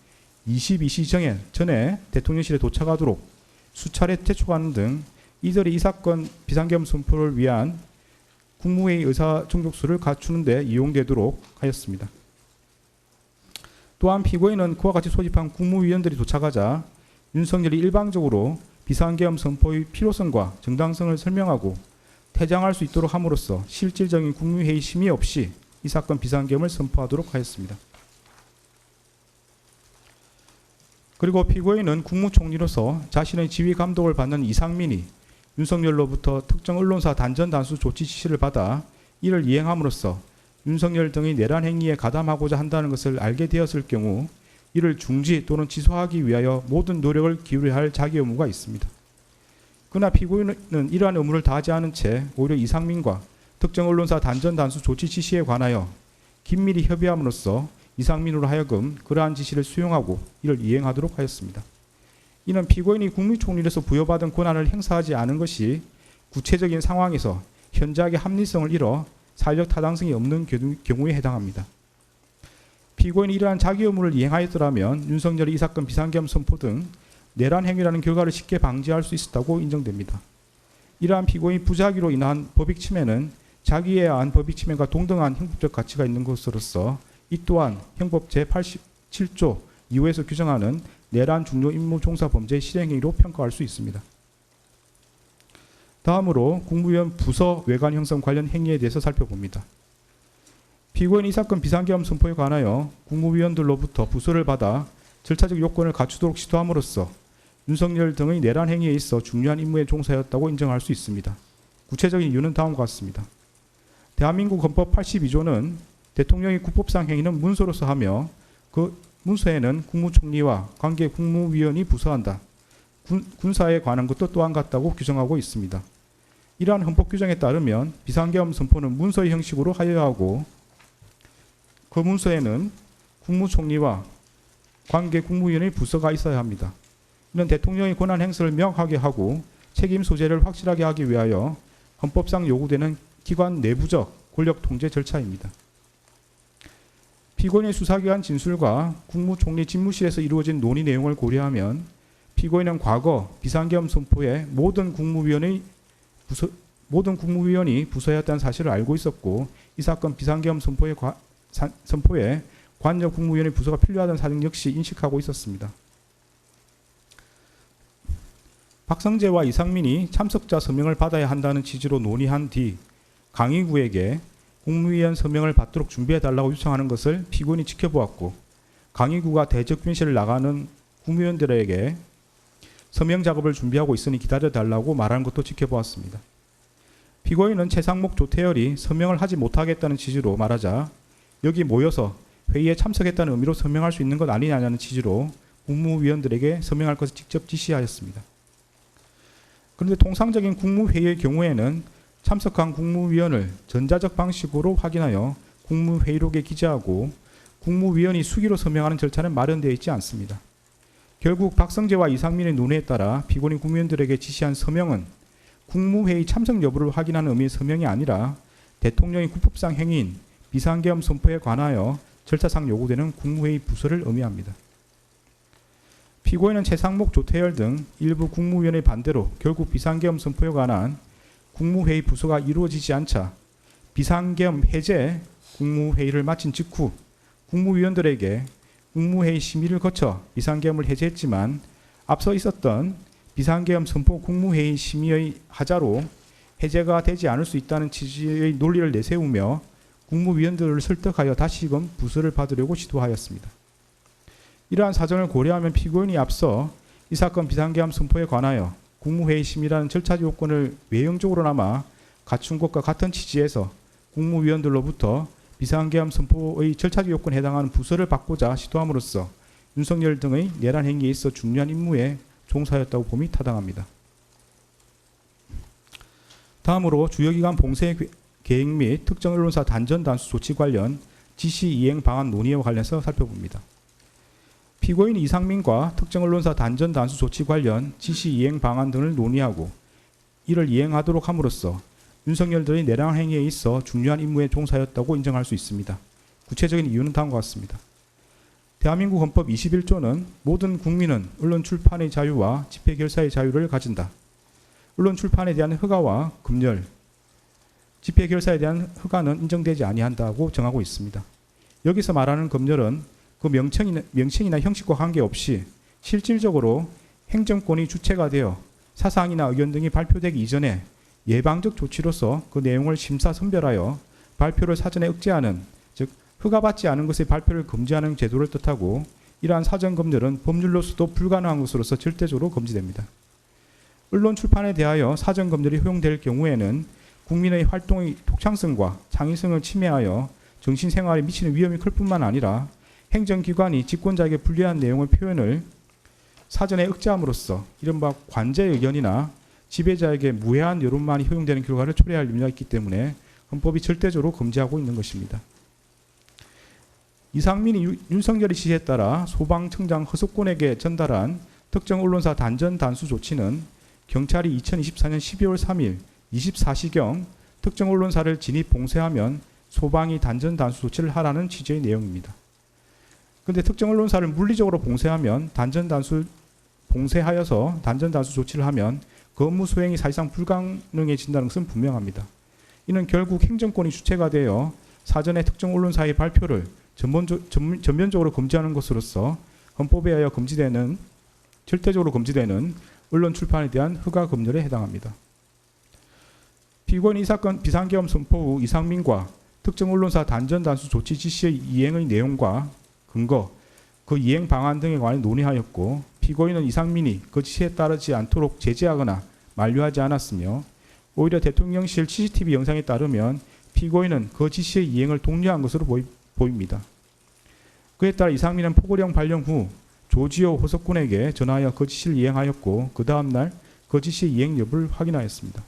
22시 전에 대통령실에 도착하도록 수차례 재촉하는 등 이들이 이 사건 비상계엄 선포를 위한 국무회의 의사종족수를 갖추는 데 이용되도록 하였습니다. 또한 피고인은 그와 같이 소집한 국무위원들이 도착하자 윤석열이 일방적으로 비상계엄 선포의 필요성과 정당성을 설명하고 퇴장할 수 있도록 함으로써 실질적인 국무회의 심의 없이 이 사건 비상계엄을 선포하도록 하였습니다. 그리고 피고인은 국무총리로서 자신의 지휘 감독을 받는 이상민이 윤석열로부터 특정 언론사 단전 단수 조치 지시를 받아 이를 이행함으로써 윤석열 등의 내란 행위에 가담하고자 한다는 것을 알게 되었을 경우 이를 중지 또는 취소하기 위하여 모든 노력을 기울여야 할 자기 의무가 있습니다. 그러나 피고인은 이러한 의무를 다하지 않은 채 오히려 이상민과 특정 언론사 단전 단수 조치 지시에 관하여 긴밀히 협의함으로써 이상민으로 하여금 그러한 지시를 수용하고 이를 이행하도록 하였습니다. 이는 피고인이 국무총리로서 부여받은 권한을 행사하지 않은 것이 구체적인 상황에서 현저하게 합리성을 잃어 사회적 타당성이 없는 경우에 해당합니다. 피고인이 이러한 자기 의무를 이행하였더라면 윤석열이 이 사건 비상계엄 선포 등 내란 행위라는 결과를 쉽게 방지할 수 있었다고 인정됩니다. 이러한 피고인 부작위로 인한 법익 침해는 자기에 의한 법익 침해가 동등한 형법적 가치가 있는 것으로서 이 또한 형법 제87조 2호에서 규정하는 내란 중요 임무 종사 범죄 실행행위로 평가할 수 있습니다. 다음으로 국무위원 부서 외관 형성 관련 행위에 대해서 살펴봅니다. 피고인이 이 사건 비상계엄 선포에 관하여 국무위원들로부터 부서를 받아 절차적 요건을 갖추도록 시도함으로써 윤석열 등의 내란 행위에 있어 중요한 임무에 종사하였다고 인정할 수 있습니다. 구체적인 이유는 다음과 같습니다. 대한민국 헌법 82조는 대통령이 국법상 행위는 문서로서 하며 그 문서에는 국무총리와 관계 국무위원이 부서한다. 군사에 관한 것도 또한 같다고 규정하고 있습니다. 이러한 헌법 규정에 따르면 비상계엄 선포는 문서의 형식으로 하여야 하고 그 문서에는 국무총리와 관계 국무위원의 부서가 있어야 합니다. 이는 대통령의 권한 행사를 명확하게 하고 책임 소재를 확실하게 하기 위하여 헌법상 요구되는 기관 내부적 권력 통제 절차입니다. 피고인의 수사기관 진술과 국무총리 집무실에서 이루어진 논의 내용을 고려하면 피고인은 과거 비상계엄 선포에 모든 국무위원이 부서였다는 사실을 알고 있었고 이 사건 비상계엄 선포에 관여 국무위원의 부서가 필요하다는 사정 역시 인식하고 있었습니다. 박성재와 이상민이 참석자 서명을 받아야 한다는 취지로 논의한 뒤 강의구에게 국무위원 서명을 받도록 준비해달라고 요청하는 것을 피고인이 지켜보았고, 강의구가 대적균실을 나가는 국무위원들에게 서명 작업을 준비하고 있으니 기다려달라고 말하는 것도 지켜보았습니다. 피고인은 최상목, 조태열이 서명을 하지 못하겠다는 취지로 말하자 여기 모여서 회의에 참석했다는 의미로 서명할 수 있는 것 아니냐는 취지로 국무위원들에게 서명할 것을 직접 지시하였습니다. 그런데 통상적인 국무회의의 경우에는 참석한 국무위원을 전자적 방식으로 확인하여 국무회의록에 기재하고 국무위원이 수기로 서명하는 절차는 마련되어 있지 않습니다. 결국 박성재와 이상민의 논의에 따라 피고인 국무위원들에게 지시한 서명은 국무회의 참석 여부를 확인하는 의미의 서명이 아니라 대통령의 국법상 행위인 비상계엄 선포에 관하여 절차상 요구되는 국무회의 부서를 의미합니다. 피고인은 최상목, 조태열 등 일부 국무위원의 반대로 결국 비상계엄 선포에 관한 국무회의 부서가 이루어지지 않자 비상계엄 해제 국무회의를 마친 직후 국무위원들에게 국무회의 심의를 거쳐 비상계엄을 해제했지만 앞서 있었던 비상계엄 선포 국무회의 심의의 하자로 해제가 되지 않을 수 있다는 취지의 논리를 내세우며 국무위원들을 설득하여 다시금 부서를 받으려고 시도하였습니다. 이러한 사정을 고려하면 피고인이 앞서 이 사건 비상계엄 선포에 관하여 국무회의 심의라는 절차 요건을 외형적으로나마 갖춘 것과 같은 취지에서 국무위원들로부터 비상계엄 선포의 절차 요건에 해당하는 부서를 받고자 시도함으로써 윤석열 등의 내란 행위에 있어 중요한 임무에 종사하였다고 봄이 타당합니다. 다음으로 주요기관 봉쇄 계획 및 특정 언론사 단전 단수 조치 관련 지시 이행 방안 논의와 관련해서 살펴봅니다. 피고인 이상민과 특정 언론사 단전 단수 조치 관련 지시 이행 방안 등을 논의하고 이를 이행하도록 함으로써 윤석열 등의 내란 행위에 있어 중요한 임무에 종사하였다고 인정할 수 있습니다. 구체적인 이유는 다음과 같습니다. 대한민국 헌법 21조는 모든 국민은 언론 출판의 자유와 집회 결사의 자유를 가진다. 언론 출판에 대한 허가와 검열, 집회 결사에 대한 허가는 인정되지 아니한다고 정하고 있습니다. 여기서 말하는 검열은 그 명칭이나 형식과 관계없이 실질적으로 행정권이 주체가 되어 사상이나 의견 등이 발표되기 이전에 예방적 조치로서 그 내용을 심사 선별하여 발표를 사전에 억제하는, 즉 허가받지 않은 것의 발표를 금지하는 제도를 뜻하고, 이러한 사전 검열은 법률로서도 불가능한 것으로서 절대적으로 금지됩니다. 언론 출판에 대하여 사전 검열이 허용될 경우에는 국민의 활동의 독창성과 창의성을 침해하여 정신생활에 미치는 위험이 클 뿐만 아니라 행정기관이 집권자에게 불리한 내용의 표현을 사전에 억제함으로써 이른바 관제 의견이나 지배자에게 무해한 여론만이 허용되는 결과를 초래할 염려가 있기 때문에 헌법이 절대적으로 금지하고 있는 것입니다. 이상민이 윤석열의 지시에 따라 소방청장 허석곤에게 전달한 특정 언론사 단전 단수 조치는 경찰이 2024년 12월 3일 24시경 특정 언론사를 진입 봉쇄하면 소방이 단전 단수 조치를 하라는 취지의 내용입니다. 그런데 특정 언론사를 물리적으로 봉쇄하면 봉쇄하여서 단전 단수 조치를 하면 그 업무 수행이 사실상 불가능해진다는 것은 분명합니다. 이는 결국 행정권이 주체가 되어 사전에 특정 언론사의 발표를 전면적으로 금지하는 것으로서 헌법에 의하여 절대적으로 금지되는 언론 출판에 대한 허가 검열에 해당합니다. 피고인이 이 사건 비상계엄 선포 후 이상민과 특정 언론사 단전 단수 조치 지시의 이행의 내용과 근거, 그 이행 방안 등에 관해 논의하였고, 피고인은 이상민이 그 지시에 따르지 않도록 제재하거나 만류하지 않았으며, 오히려 대통령실 CCTV 영상에 따르면 피고인은 그 지시의 이행을 독려한 것으로 보입니다. 그에 따라 이상민은 포고령 발령 후 조지호 호석군에게 전화하여 그 지시를 이행하였고, 그 다음날 그 지시의 이행 여부를 확인하였습니다.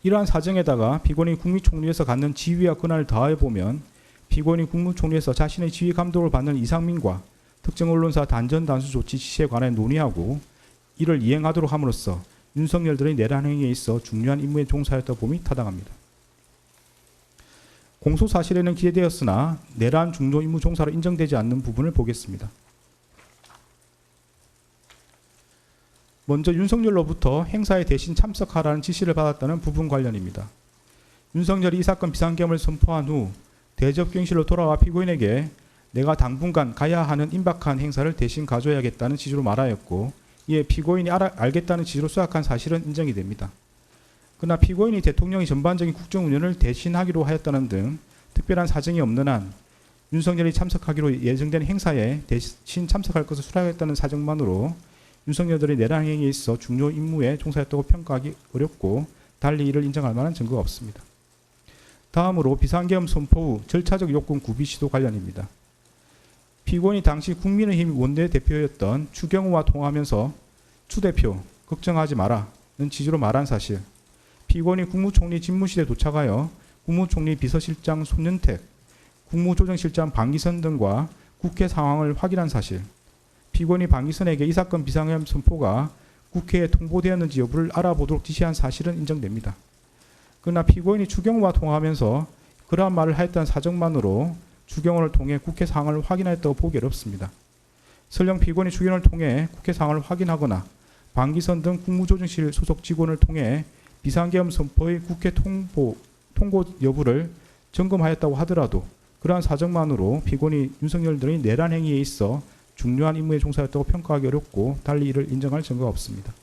이러한 사정에다가 피고인이 국무총리에서 갖는 지위와 권한을 더하여 보면 피고인이 국무총리에서 자신의 지휘 감독을 받는 이상민과 특정 언론사 단전 단수 조치 지시에 관해 논의하고 이를 이행하도록 함으로써 윤석열들의 내란 행위에 있어 중요한 임무에 종사하였다 봄이 타당합니다. 공소 사실에는 기재되었으나 내란 중도 임무 종사로 인정되지 않는 부분을 보겠습니다. 먼저 윤석열로부터 행사에 대신 참석하라는 지시를 받았다는 부분 관련입니다. 윤석열이 이 사건 비상계엄을 선포한 후 대접경실로 돌아와 피고인에게 내가 당분간 가야 하는 임박한 행사를 대신 가져야겠다는 취지로 말하였고, 이에 피고인이 알겠다는 취지로 수락한 사실은 인정이 됩니다. 그러나 피고인이 대통령이 전반적인 국정 운영을 대신하기로 하였다는 등 특별한 사정이 없는 한 윤석열이 참석하기로 예정된 행사에 대신 참석할 것을 수락했다는 사정만으로 윤석열들의 내란 행위에 있어 중요 임무에 종사했다고 평가하기 어렵고 달리 이를 인정할 만한 증거가 없습니다. 다음으로 비상계엄 선포 후 절차적 요건 구비 시도 관련입니다. 피고인이 당시 국민의힘 원내대표였던 추경호와 통화하면서 추 대표 걱정하지 마라는 취지로 말한 사실, 피고인이 국무총리 집무실에 도착하여 국무총리 비서실장 손윤택, 국무조정실장 방기선 등과 국회 상황을 확인한 사실, 피고인이 방기선에게 이 사건 비상계엄 선포가 국회에 통보되었는지 여부를 알아보도록 지시한 사실은 인정됩니다. 그러나 피고인이 추경호와 통화하면서 그러한 말을 하였다는 사정만으로 추경호를 통해 국회 상황을 확인하였다고 보기 어렵습니다. 설령 피고인이 추경호를 통해 국회 상황을 확인하거나 방기선 등 국무조정실 소속 직원을 통해 비상계엄 선포의 국회 통보 여부를 점검하였다고 하더라도 그러한 사정만으로 피고인이 윤석열 등의 내란 행위에 있어 중요한 임무에 종사했다고 평가하기 어렵고 달리 이를 인정할 증거가 없습니다.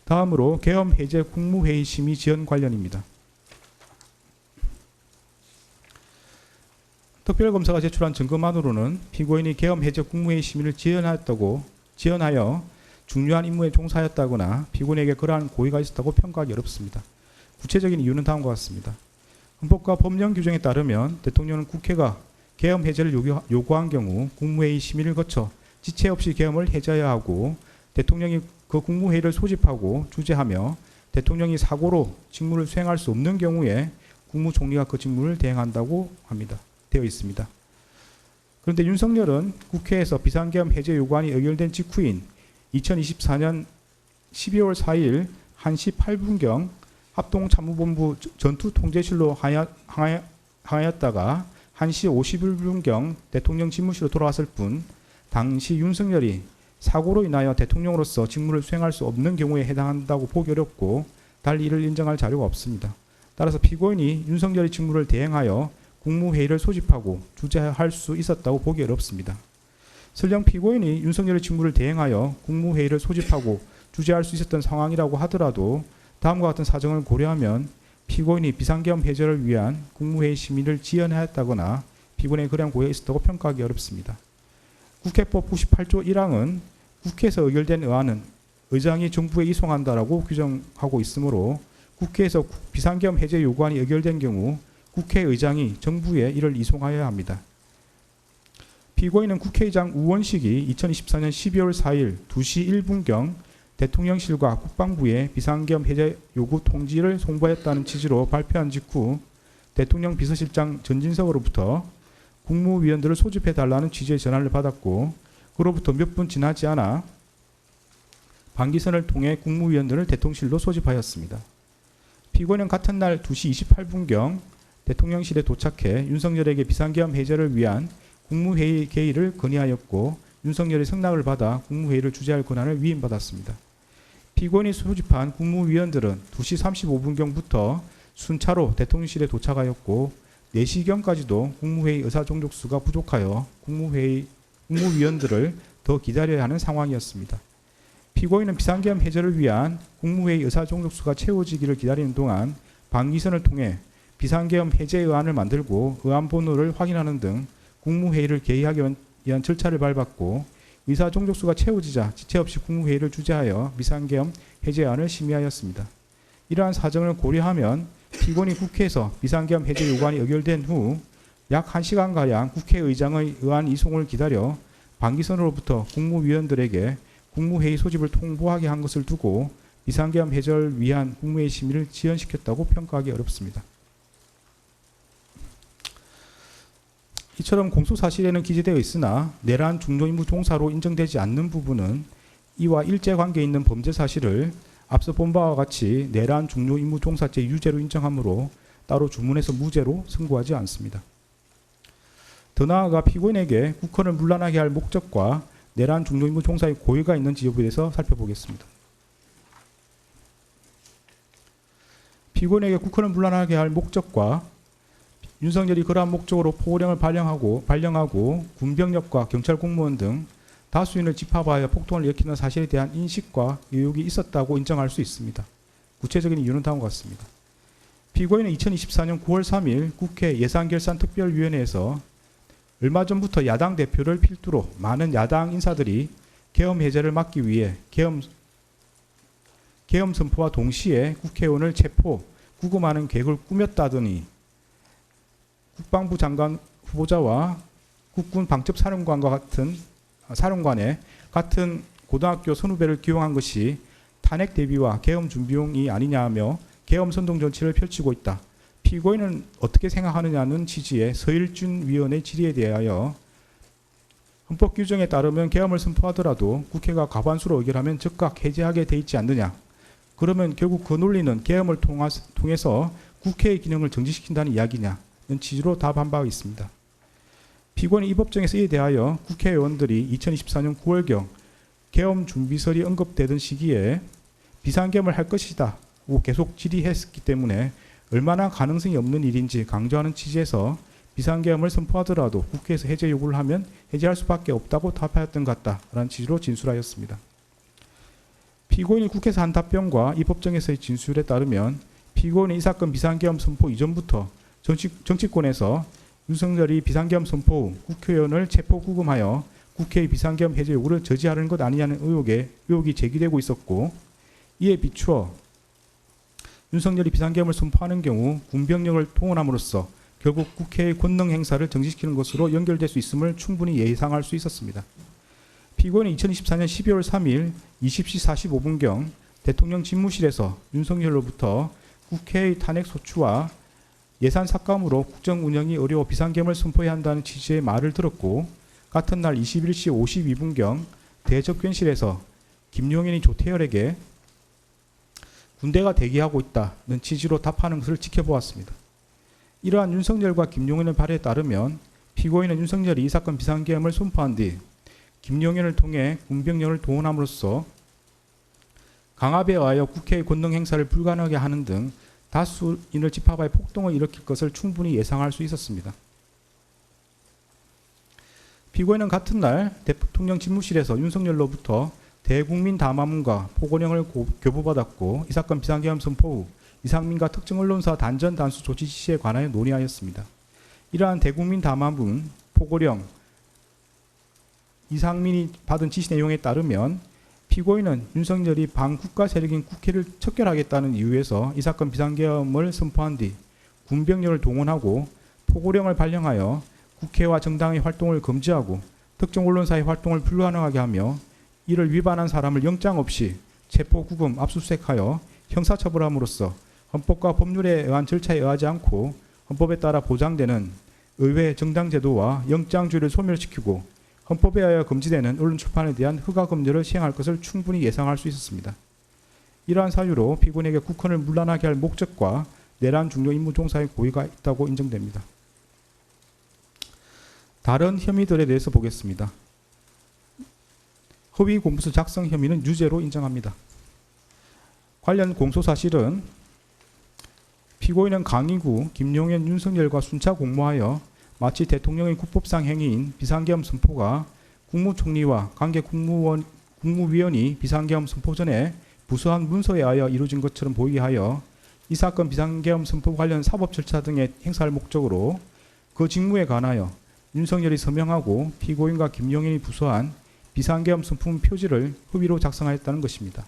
다음으로 계엄 해제 국무회의 심의 지연 관련입니다. 특별검사가 제출한 증거만으로는 피고인이 계엄 해제 국무회의 심의를 지연하여 중요한 임무에 종사했다거나 피고인에게 그러한 고의가 있었다고 평가하기 어렵습니다. 구체적인 이유는 다음과 같습니다. 헌법과 법령 규정에 따르면 대통령은 국회가 계엄 해제를 요구한 경우 국무회의 심의를 거쳐 지체 없이 계엄을 해제해야 하고 대통령이 그 국무회의를 소집하고 주재하며 대통령이 사고로 직무를 수행할 수 없는 경우에 국무총리가 그 직무를 대행한다고 되어 있습니다. 그런데 윤석열은 국회에서 비상계엄 해제 요구안이 의결된 직후인 2024년 12월 4일 1시 8분경 합동참모본부 전투통제실로 항하였다가 1시 51분경 대통령 집무실로 돌아왔을 뿐 당시 윤석열이 사고로 인하여 대통령으로서 직무를 수행할 수 없는 경우에 해당한다고 보기 어렵고 달리 이를 인정할 자료가 없습니다. 따라서 피고인이 윤석열의 직무를 대행하여 국무회의를 소집하고 주재할 수 있었다고 보기 어렵습니다. 설령 피고인이 윤석열의 직무를 대행하여 국무회의를 소집하고 주재할 수 있었던 상황이라고 하더라도 다음과 같은 사정을 고려하면 피고인이 비상계엄 해제를 위한 국무회의 심의를 지연하였다거나 피고인의 그러한 고의가 있었다고 평가하기 어렵습니다. 국회법 98조 1항은 국회에서 의결된 의안은 의장이 정부에 이송한다라고 규정하고 있으므로 국회에서 비상계엄 해제 요구안이 의결된 경우 국회의장이 정부에 이를 이송하여야 합니다. 피고인은 국회의장 우원식이 2024년 12월 4일 2시 1분경 대통령실과 국방부에 비상계엄 해제 요구 통지를 송부했다는 취지로 발표한 직후 대통령 비서실장 전진석으로부터 국무위원들을 소집해달라는 취지의 전화를 받았고 그로부터 몇 분 지나지 않아 방기선을 통해 국무위원들을 대통령실로 소집하였습니다. 피고인은 같은 날 2시 28분경 대통령실에 도착해 윤석열에게 비상계엄 해제를 위한 국무회의 개의를 건의하였고 윤석열의 승낙을 받아 국무회의를 주재할 권한을 위임받았습니다. 피고인이 소집한 국무위원들은 2시 35분경부터 순차로 대통령실에 도착하였고 4시경까지도 국무회의 의사종족수가 부족하여 국무위원들을 더 기다려야 하는 상황이었습니다. 피고인은 비상계엄 해제를 위한 국무회의 의사종족수가 채워지기를 기다리는 동안 방기선을 통해 비상계엄 해제 의안을 만들고 의안 번호를 확인하는 등 국무회의를 개의하기 위한 절차를 밟았고 의사종족수가 채워지자 지체 없이 국무회의를 주재하여 비상계엄 해제안을 심의하였습니다. 이러한 사정을 고려하면 피고인이 국회에서 비상계엄 해제 요구안이 의결된 후 약 1시간가량 국회의장의 의안 이송을 기다려 방기선으로부터 국무위원들에게 국무회의 소집을 통보하게 한 것을 두고 비상계엄 해제를 위한 국무회의 심의를 지연시켰다고 평가하기 어렵습니다. 이처럼 공소사실에는 기재되어 있으나 내란 중요임무 종사로 인정되지 않는 부분은 이와 일제관계에 있는 범죄 사실을 앞서 본 바와 같이 내란 중요임무 종사죄 유죄로 인정하므로 따로 주문해서 무죄로 선고하지 않습니다. 더 나아가 피고인에게 국헌을 문란하게 할 목적과 내란 중요임무 종사의 고의가 있는지 여부에 대해서 살펴보겠습니다. 피고인에게 국헌을 문란하게 할 목적과 윤석열이 그러한 목적으로 포고령을 발령하고 군병력과 경찰 공무원 등 다수인을 집합하여 폭동을 일으키는 사실에 대한 인식과 의혹이 있었다고 인정할 수 있습니다. 구체적인 이유는 다음과 같습니다. 피고인은 2024년 9월 3일 국회 예산결산특별위원회에서 얼마 전부터 야당 대표를 필두로 많은 야당 인사들이 계엄 해제를 막기 위해 계엄 선포와 동시에 국회의원을 체포, 구금하는 계획을 꾸몄다더니 국방부 장관 후보자와 국군 방첩사령관의 같은 고등학교 선후배를 기용한 것이 탄핵 대비와 계엄 준비용이 아니냐며 계엄 선동 정치를 펼치고 있다. 피고인은 어떻게 생각하느냐는 취지의 서일준 위원의 질의에 대하여 헌법 규정에 따르면 계엄을 선포하더라도 국회가 과반수로 의결하면 즉각 해제하게 돼 있지 않느냐. 그러면 결국 그 논리는 계엄을 통해서 국회의 기능을 정지시킨다는 이야기냐는 취지로 답한 바가 있습니다. 피고인은 이 법정에서 이에 대하여 국회의원들이 2024년 9월경 계엄 준비설이 언급되던 시기에 비상계엄을 할 것이다 고 계속 질의했기 때문에 얼마나 가능성이 없는 일인지 강조하는 취지에서 비상계엄을 선포하더라도 국회에서 해제 요구를 하면 해제할 수밖에 없다고 답하였던 것 같다라는 취지로 진술하였습니다. 피고인이 국회에서 한 답변과 이 법정에서의 진술에 따르면 피고인은 이 사건 비상계엄 선포 이전부터 정치권에서 윤석열이 비상계엄 선포 후 국회의원을 체포 구금하여 국회의 비상계엄 해제 요구를 저지하려는 것 아니냐는 의혹이 제기되고 있었고, 이에 비추어 윤석열이 비상계엄을 선포하는 경우 군병력을 동원함으로써 결국 국회의 권능 행사를 정지시키는 것으로 연결될 수 있음을 충분히 예상할 수 있었습니다. 피고인은 2024년 12월 3일 20시 45분경 대통령 집무실에서 윤석열로부터 국회의 탄핵 소추와 예산 삭감으로 국정 운영이 어려워 비상계엄을 선포해야 한다는 취지의 말을 들었고, 같은 날 21시 52분경 대접견실에서 김용현이 조태열에게 군대가 대기하고 있다는 취지로 답하는 것을 지켜보았습니다. 이러한 윤석열과 김용현의 발에 따르면 피고인은 윤석열이 이 사건 비상계엄을 선포한 뒤 김용현을 통해 군병력을 동원함으로써 강압에 의하여 국회의 권능 행사를 불가능하게 하는 등 다수인을 집합하여 폭동을 일으킬 것을 충분히 예상할 수 있었습니다. 피고인은 같은 날 대통령 집무실에서 윤석열로부터 대국민 담화문과 포고령을 교부받았고, 이 사건 비상계엄 선포 후 이상민과 특정 언론사 단전 단수 조치 지시에 관하여 논의하였습니다. 이러한 대국민 담화문, 포고령, 이상민이 받은 지시 내용에 따르면 피고인은 윤석열이 반국가 세력인 국회를 척결하겠다는 이유에서 이 사건 비상계엄을 선포한 뒤 군병력을 동원하고 포고령을 발령하여 국회와 정당의 활동을 금지하고 특정 언론사의 활동을 불가능하게 하며 이를 위반한 사람을 영장 없이 체포, 구금, 압수수색하여 형사처벌함으로써 헌법과 법률에 의한 절차에 의하지 않고 헌법에 따라 보장되는 의회 정당제도와 영장주의를 소멸시키고 헌법에 의하여 금지되는 언론 출판에 대한 허가 금지를 시행할 것을 충분히 예상할 수 있었습니다. 이러한 사유로 피고인에게 국헌을 문란하게 할 목적과 내란 중요 임무 종사의 고의가 있다고 인정됩니다. 다른 혐의들에 대해서 보겠습니다. 허위 공문서 작성 혐의는 유죄로 인정합니다. 관련 공소사실은 피고인은 강의구 김용현, 윤석열과 순차 공모하여 마치 대통령의 국법상 행위인 비상계엄 선포가 국무총리와 관계 국무위원이 비상계엄 선포 전에 부수한 문서에 의하여 이루어진 것처럼 보이게 하여 이 사건 비상계엄 선포 관련 사법 절차 등에 행사할 목적으로 그 직무에 관하여 윤석열이 서명하고 피고인과 김용현이 부수한 비상계엄 선포문 표지를 허위로 작성하였다는 것입니다.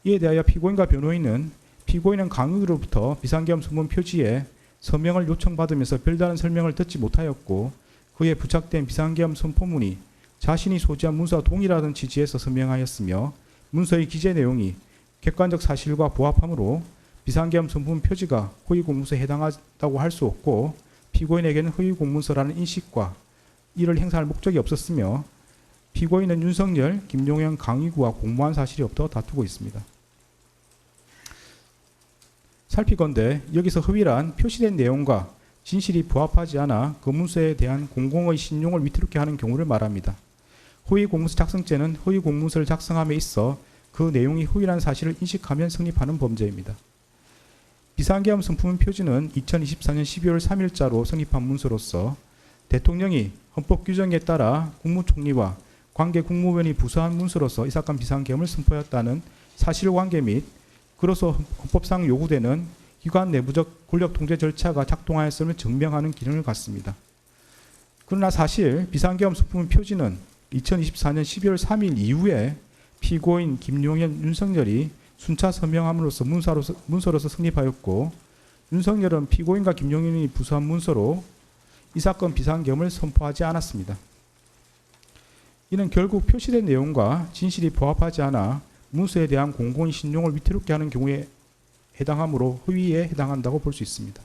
이에 대하여 피고인과 변호인은 피고인은 강의로부터 비상계엄 선포문 표지에 서명을 요청받으면서 별다른 설명을 듣지 못하였고, 그에 부착된 비상계엄 선포문이 자신이 소지한 문서와 동일하다는 취지에서 서명하였으며, 문서의 기재 내용이 객관적 사실과 부합하므로 비상계엄 선포문 표지가 허위 공문서에 해당하다고 할 수 없고, 피고인에게는 허위 공문서라는 인식과 이를 행사할 목적이 없었으며, 피고인은 윤석열, 김용현 강의구와 공모한 사실이 없다고 다투고 있습니다. 살피건대 여기서 허위란 표시된 내용과 진실이 부합하지 않아 그 문서에 대한 공공의 신용을 위태롭게 하는 경우를 말합니다. 허위 공문서 작성죄는 허위 공문서를 작성함에 있어 그 내용이 허위라는 사실을 인식하면 성립하는 범죄입니다. 비상계엄 선포문 표지는 2024년 12월 3일자로 성립한 문서로서 대통령이 헌법 규정에 따라 국무총리와 관계 국무위원이 부서한 문서로서 이 사건 비상계엄을 선포했다는 사실관계 및 그로서 헌법상 요구되는 기관 내부적 권력 통제 절차가 작동하였음을 증명하는 기능을 갖습니다. 그러나 사실 비상계엄 선포문 표지는 2024년 12월 3일 이후에 피고인 김용현, 윤석열이 순차 서명함으로써 문서로서 성립하였고, 윤석열은 피고인과 김용현이 부서한 문서로 이 사건 비상계엄을 선포하지 않았습니다. 이는 결국 표시된 내용과 진실이 부합하지 않아 문서에 대한 공공의 신용을 위태롭게 하는 경우에 해당하므로 허위에 해당한다고 볼 수 있습니다.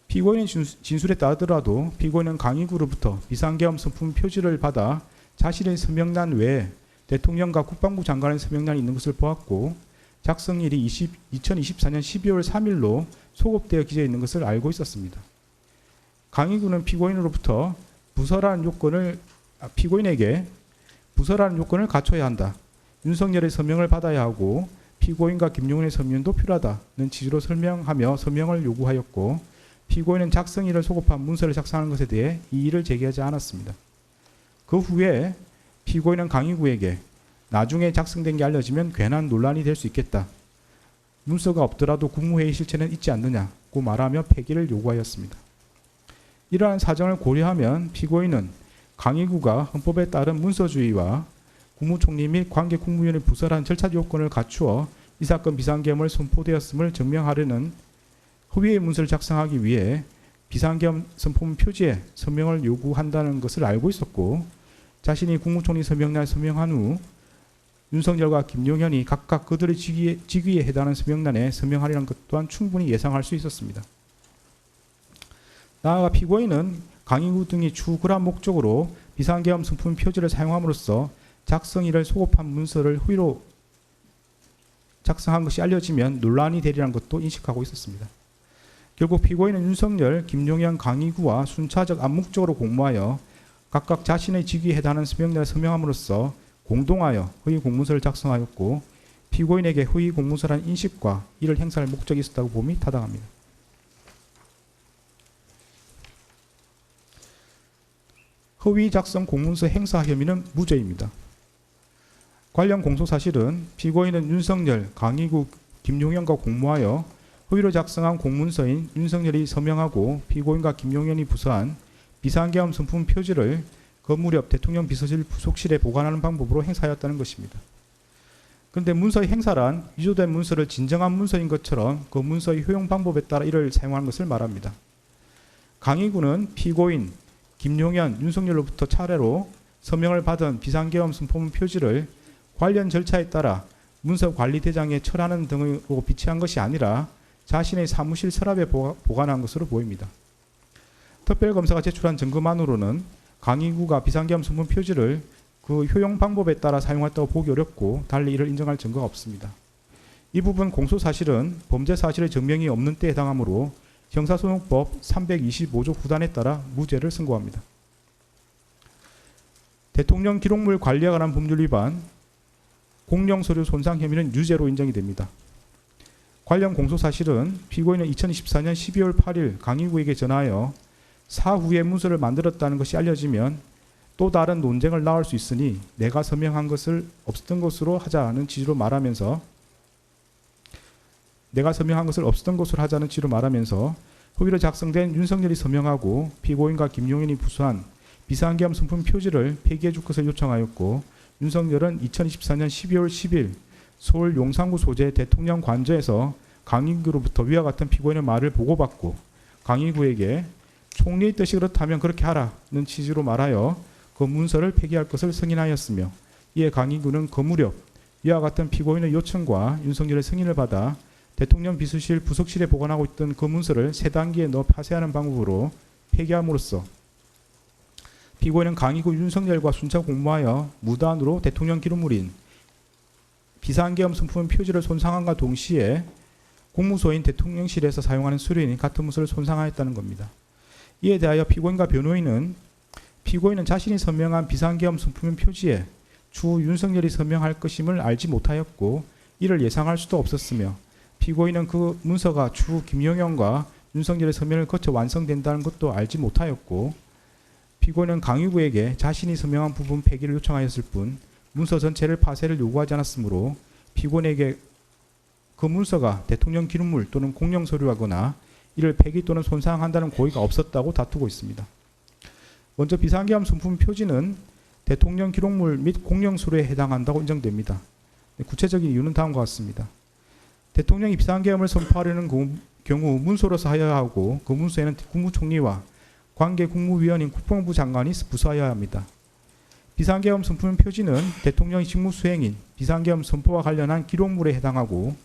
피고인의 진술에 따르더라도 피고인은 강의구로부터 비상계엄 선포문 표지를 받아 자신의 서명란 외에 대통령과 국방부 장관의 서명란이 있는 것을 보았고, 작성일이 2024년 12월 3일로 소급되어 기재해 있는 것을 알고 있었습니다. 강의구는 피고인으로부터 피고인에게 부서라는 요건을 갖춰야 한다, 윤석열의 서명을 받아야 하고 피고인과 김용현의 서명도 필요하다는 취지로 설명하며 서명을 요구하였고, 피고인은 작성일을 소급한 문서를 작성하는 것에 대해 이의를 제기하지 않았습니다. 그 후에 피고인은 강의구에게 나중에 작성된 게 알려지면 괜한 논란이 될 수 있겠다, 문서가 없더라도 국무회의 실체는 있지 않느냐고 말하며 폐기를 요구하였습니다. 이러한 사정을 고려하면 피고인은 강의구가 헌법에 따른 문서주의와 국무총리 및 관계 국무위원의 부서란 절차 요건을 갖추어 이 사건 비상계엄을 선포되었음을 증명하려는 허위의 문서를 작성하기 위해 비상계엄 선포문 표지에 서명을 요구한다는 것을 알고 있었고, 자신이 국무총리 서명란에 서명한 후 윤석열과 김용현이 각각 그들의 직위에 해당하는 서명란에 서명하리라는 것 또한 충분히 예상할 수 있었습니다. 나아가 피고인은 강의구 등이 추구한 목적으로 비상계엄 선포문 표지를 사용함으로써 작성일을 소급한 문서를 허위로 작성한 것이 알려지면 논란이 되리라는 것도 인식하고 있었습니다. 결국 피고인은 윤석열, 김용현, 강의구와 순차적 암묵적으로 공모하여 각각 자신의 직위에 해당하는 서명란에 서명함으로써 공동하여 허위 공문서를 작성하였고, 피고인에게 허위 공문서라는 인식과 이를 행사할 목적이 있었다고 봄이 타당합니다. 허위 작성 공문서 행사 혐의는 무죄입니다. 관련 공소사실은 피고인은 윤석열, 강의구, 김용현과 공모하여 허위로 작성한 공문서인 윤석열이 서명하고 피고인과 김용현이 부서한 비상계엄 선포문 표지를 건물 옆 대통령 비서실 부속실에 보관하는 방법으로 행사하였다는 것입니다. 그런데 문서의 행사란 위조된 문서를 진정한 문서인 것처럼 그 문서의 효용 방법에 따라 이를 사용하는 것을 말합니다. 강의구는 피고인, 김용현, 윤석열로부터 차례로 서명을 받은 비상계엄 선포문 표지를 관련 절차에 따라 문서관리대장에 철하는 등으로 비치한 것이 아니라 자신의 사무실 서랍에 보관한 것으로 보입니다. 특별검사가 제출한 증거만으로는 강의구가 비상계엄 선포문 표지를 그 효용 방법에 따라 사용했다고 보기 어렵고 달리 이를 인정할 증거가 없습니다. 이 부분 공소사실은 범죄 사실의 증명이 없는 때에 해당하므로 형사소송법 325조 9단에 따라 무죄를 선고합니다. 대통령 기록물 관리에 관한 법률 위반, 공용서류 손상 혐의는 유죄로 인정이 됩니다. 관련 공소사실은 피고인은 2024년 12월 8일 강의구에게 전하여 사후에 문서를 만들었다는 것이 알려지면 또 다른 논쟁을 낳을 수 있으니 내가 서명한 것을 없었던 것으로 하자는 취지로 말하면서 허위로 작성된 윤석열이 서명하고 피고인과 김용현이 부수한 비상계엄 선포문 표지를 폐기해 줄 것을 요청하였고, 윤석열은 2024년 12월 10일 서울 용산구 소재 대통령 관저에서 강의구로부터 위와 같은 피고인의 말을 보고받고 강의구에게 총리의 뜻이 그렇다면 그렇게 하라는 취지로 말하여 그 문서를 폐기할 것을 승인하였으며, 이에 강의구는 그 무렵 이와 같은 피고인의 요청과 윤석열의 승인을 받아 대통령 비서실 부속실에 보관하고 있던 그 문서를 새 단계에 넣어 파쇄하는 방법으로 폐기함으로써 피고인은 강의구 윤석열과 순차 공모하여 무단으로 대통령 기록물인 비상계엄 선포문 표지를 손상함과 동시에 공무소인 대통령실에서 사용하는 서류인 같은 문서를 손상하였다는 겁니다. 이에 대하여 피고인과 변호인은 피고인은 자신이 서명한 비상계엄 선포문 표지에 추후 윤석열이 서명할 것임을 알지 못하였고 이를 예상할 수도 없었으며, 피고인은 그 문서가 추후 김용현과 윤석열의 서명을 거쳐 완성된다는 것도 알지 못하였고, 피고인은 강의부에게 자신이 서명한 부분 폐기를 요청하였을 뿐 문서 전체를 파쇄를 요구하지 않았으므로 피고인에게 그 문서가 대통령 기록물 또는 공용 서류하거나 이를 폐기 또는 손상한다는 고의가 없었다고 다투고 있습니다. 먼저 비상계엄 선품 표지는 대통령 기록물 및 공용 서류에 해당한다고 인정됩니다. 구체적인 이유는 다음과 같습니다. 대통령이 비상계엄을 선포하려는 경우 문서로서 하여야 하고 그 문서에는 국무총리와 관계 국무위원인 국방부 장관이 부서하여야 합니다. 비상계엄 선품 표지는 대통령의 직무수행인 비상계엄 선포와 관련한 기록물에 해당하고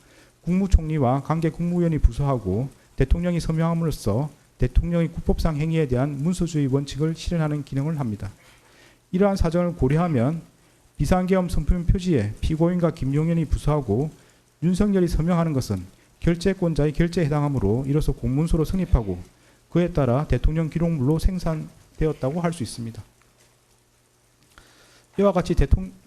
국무총리와 관계 국무위원이 부서하고 대통령이 서명함으로써 대통령의 국법상 행위에 대한 문서주의 원칙을 실현하는 기능을 합니다. 이러한 사정을 고려하면 비상계엄 선품 표지에 피고인과 김용현이 부서하고 윤석열이 서명하는 것은 결재권자의 결재에 해당하므로 이로써 공문서로 성립하고 그에 따라 대통령 기록물로 생산되었다고 할 수 있습니다. 이와 같이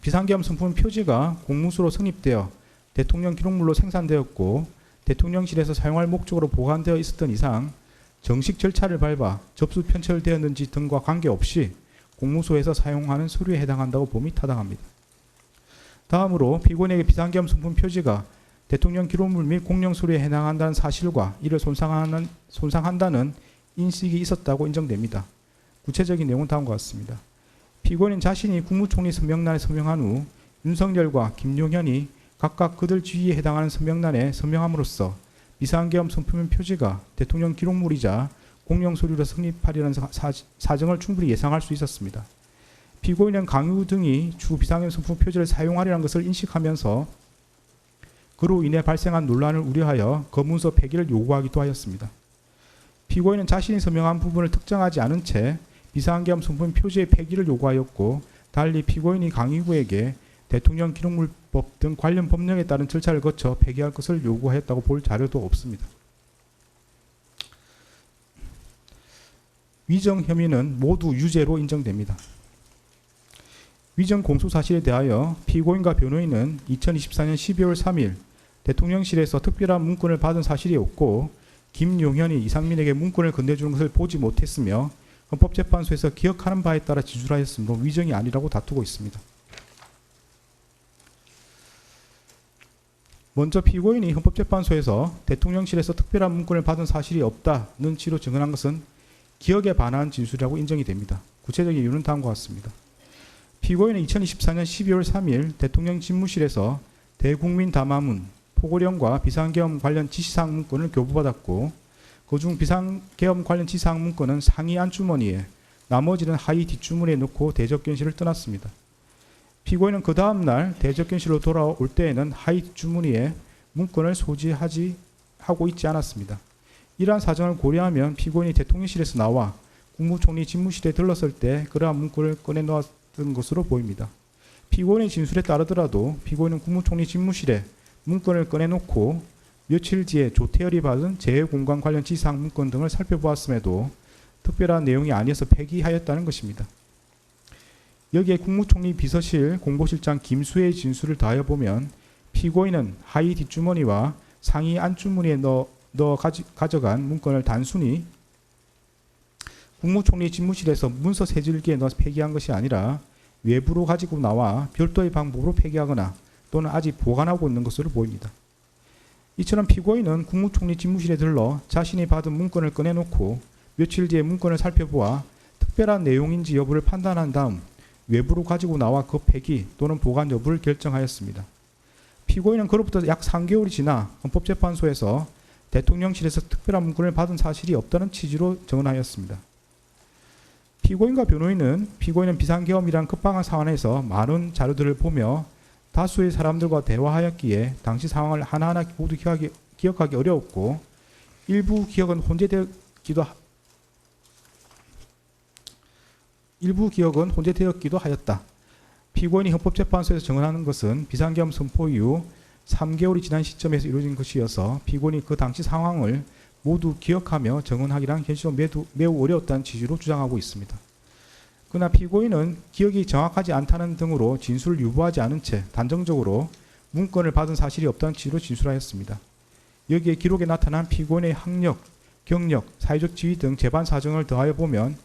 비상계엄 선품 표지가 공문서로 성립되어 대통령 기록물로 생산되었고 대통령실에서 사용할 목적으로 보관되어 있었던 이상 정식 절차를 밟아 접수 편철되었는지 등과 관계없이 공무소에서 사용하는 서류에 해당한다고 봄이 타당합니다. 다음으로 피고인에게 비상계엄 선품 표지가 대통령 기록물 및 공용 서류에 해당한다는 사실과 이를 손상한다는 인식이 있었다고 인정됩니다. 구체적인 내용은 다음과 같습니다. 피고인은 자신이 국무총리 서명란에 서명한 후 윤석열과 김용현이 각각 그들 지위에 해당하는 서명란에 서명함으로써 비상계엄 선품 표지가 대통령 기록물이자 공용 서류로 성립하리라는 사정을 충분히 예상할 수 있었습니다. 피고인은 강유 등이 추후 비상계엄 선품 표지를 사용하리라는 것을 인식하면서 그로 인해 발생한 논란을 우려하여 검문서 폐기를 요구하기도 하였습니다. 피고인은 자신이 서명한 부분을 특정하지 않은 채 비상계엄 선품 표지의 폐기를 요구하였고 달리 피고인이 강의부에게 대통령 기록물법 등 관련 법령에 따른 절차를 거쳐 폐기할 것을 요구하였다고 볼 자료도 없습니다. 위정 혐의는 모두 유죄로 인정됩니다. 위정 공소 사실에 대하여 피고인과 변호인은 2024년 12월 3일 대통령실에서 특별한 문건을 받은 사실이 없고 김용현이 이상민에게 문건을 건네주는 것을 보지 못했으며 헌법재판소에서 기억하는 바에 따라 진술하였으므로 위정이 아니라고 다투고 있습니다. 먼저 피고인이 헌법재판소에서 대통령실에서 특별한 문건을 받은 사실이 없다는 취지로 증언한 것은 기억에 반한 진술이라고 인정이 됩니다. 구체적인 이유는 다음과 같습니다. 피고인은 2024년 12월 3일 대통령 집무실에서 대국민 담화문, 포고령과 비상계엄 관련 지시사항 문건을 교부받았고 그중 비상계엄 관련 지시사항 문건은 상위 안주머니에 나머지는 하위 뒷주머니에 넣고 대접견실을 떠났습니다. 피고인은 그 다음날 대접견실로 돌아올 때에는 하위 뒷주머니에 문건을 소지하고 있지 않았습니다. 이러한 사정을 고려하면 피고인이 대통령실에서 나와 국무총리 집무실에 들렀을 때 그러한 문건을 꺼내놓았던 것으로 보입니다. 피고인의 진술에 따르더라도 피고인은 국무총리 집무실에 문건을 꺼내놓고 며칠 뒤에 조태열이 받은 재해공간 관련 지시사항 문건 등을 살펴보았음에도 특별한 내용이 아니어서 폐기하였다는 것입니다. 여기에 국무총리 비서실 공보실장 김수혜의 진술을 더하여 보면 피고인은 하위 뒷주머니와 상위 안주머니에 가져간 문건을 단순히 국무총리 집무실에서 문서 세줄기에 넣어 폐기한 것이 아니라 외부로 가지고 나와 별도의 방법으로 폐기하거나 또는 아직 보관하고 있는 것으로 보입니다. 이처럼 피고인은 국무총리 집무실에 들러 자신이 받은 문건을 꺼내놓고 며칠 뒤에 문건을 살펴보아 특별한 내용인지 여부를 판단한 다음 외부로 가지고 나와 그 폐기 또는 보관 여부를 결정하였습니다. 피고인은 그로부터 약 3개월이 지나 헌법재판소에서 대통령실에서 특별한 문건을 받은 사실이 없다는 취지로 증언하였습니다. 피고인과 변호인은 피고인은 비상계엄이란 급박한 상황에서 많은 자료들을 보며 다수의 사람들과 대화하였기에 당시 상황을 하나하나 모두 기억하기 어려웠고 일부 기억은 혼재되었기도 하였다. 피고인이 헌법재판소에서 증언하는 것은 비상계엄 선포 이후 3개월이 지난 시점에서 이루어진 것이어서 피고인이 그 당시 상황을 모두 기억하며 증언하기란 현실로 매우 어려웠다는 취지로 주장하고 있습니다. 그러나 피고인은 기억이 정확하지 않다는 등으로 진술을 유보하지 않은 채 단정적으로 문건을 받은 사실이 없다는 취지로 진술하였습니다. 여기에 기록에 나타난 피고인의 학력, 경력, 사회적 지위 등 재반 사정을 더하여 보면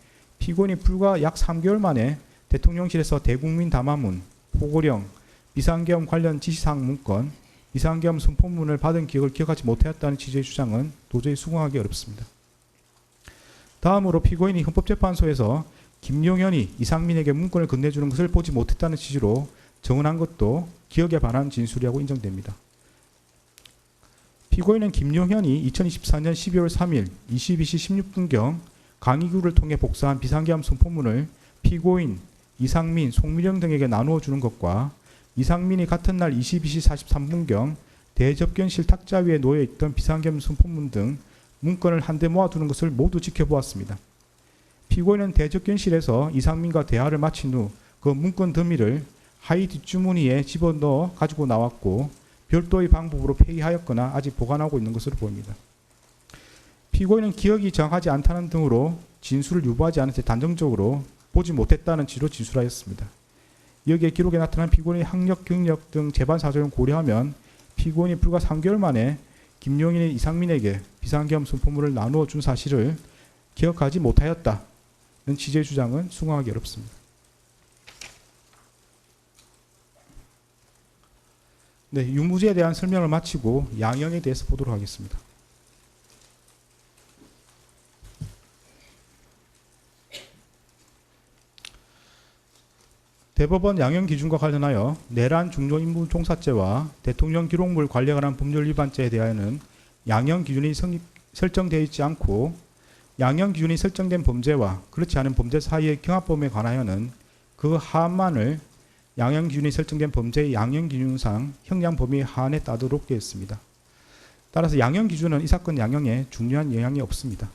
피고인이 불과 약 3개월 만에 대통령실에서 대국민 담화문, 포고령, 비상계엄 관련 지시사항 문건, 비상계엄 선포문을 받은 기억을 기억하지 못하였다는 취지의 주장은 도저히 수긍하기 어렵습니다. 다음으로 피고인이 헌법재판소에서 김용현이 이상민에게 문건을 건네주는 것을 보지 못했다는 취지로 정언한 것도 기억에 반한 진술이라고 인정됩니다. 피고인은 김용현이 2024년 12월 3일 22시 16분경 강의구를 통해 복사한 비상계엄 선포문을 피고인, 이상민, 송미령 등에게 나누어 주는 것과 이상민이 같은 날 22시 43분경 대접견실 탁자 위에 놓여 있던 비상계엄 선포문 등 문건을 한데 모아두는 것을 모두 지켜보았습니다. 피고인은 대접견실에서 이상민과 대화를 마친 후 그 문건 더미를 하의 뒷주머니에 집어넣어 가지고 나왔고 별도의 방법으로 폐기하였거나 아직 보관하고 있는 것으로 보입니다. 피고인은 기억이 정확하지 않다는 등으로 진술을 유보하지 않은 채 단정적으로 보지 못했다는 취지로 진술하였습니다. 여기에 기록에 나타난 피고인의 학력, 경력 등 재반 사정을 고려하면 피고인이 불과 3개월 만에 김용인이 이상민에게 비상계엄 선포문을 나누어 준 사실을 기억하지 못하였다는 취지의 주장은 수긍하기 어렵습니다. 네, 유무죄에 대한 설명을 마치고 양형에 대해서 보도록 하겠습니다. 대법원 양형 기준과 관련하여 내란 중요 임무 종사죄와 대통령 기록물 관리에 관한 법률 위반죄에 대하여는 양형 기준이 설정되어 있지 않고 양형 기준이 설정된 범죄와 그렇지 않은 범죄 사이의 경합범에 관하여는 그 하한만을 양형 기준이 설정된 범죄의 양형 기준상 형량 범위 하한에 따르도록 되어 있습니다. 따라서 양형 기준은 이 사건 양형에 중요한 영향이 없습니다.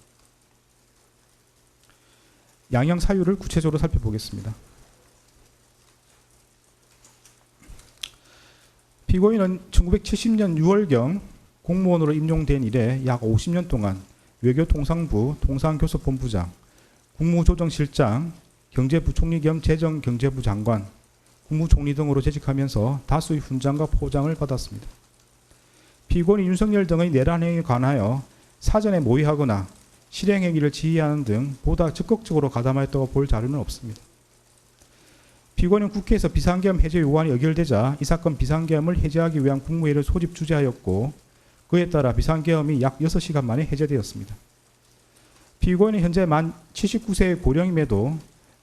양형 사유를 구체적으로 살펴보겠습니다. 피고인은 1970년 6월경 공무원으로 임용된 이래 약 50년 동안 외교통상부 통상교섭본부장, 국무조정실장, 경제부총리 겸 재정경제부 장관, 국무총리 등으로 재직하면서 다수의 훈장과 포장을 받았습니다. 피고인이 윤석열 등의 내란 행위에 관하여 사전에 모의하거나 실행 행위를 지휘하는 등 보다 적극적으로 가담하였다고 볼 자료는 없습니다. 피고인은 국회에서 비상계엄 해제 요구안이 의결되자 이 사건 비상계엄을 해제하기 위한 국무회의를 소집 주재하였고 그에 따라 비상계엄이 약 6시간 만에 해제되었습니다. 피고인은 현재 만 79세의 고령임에도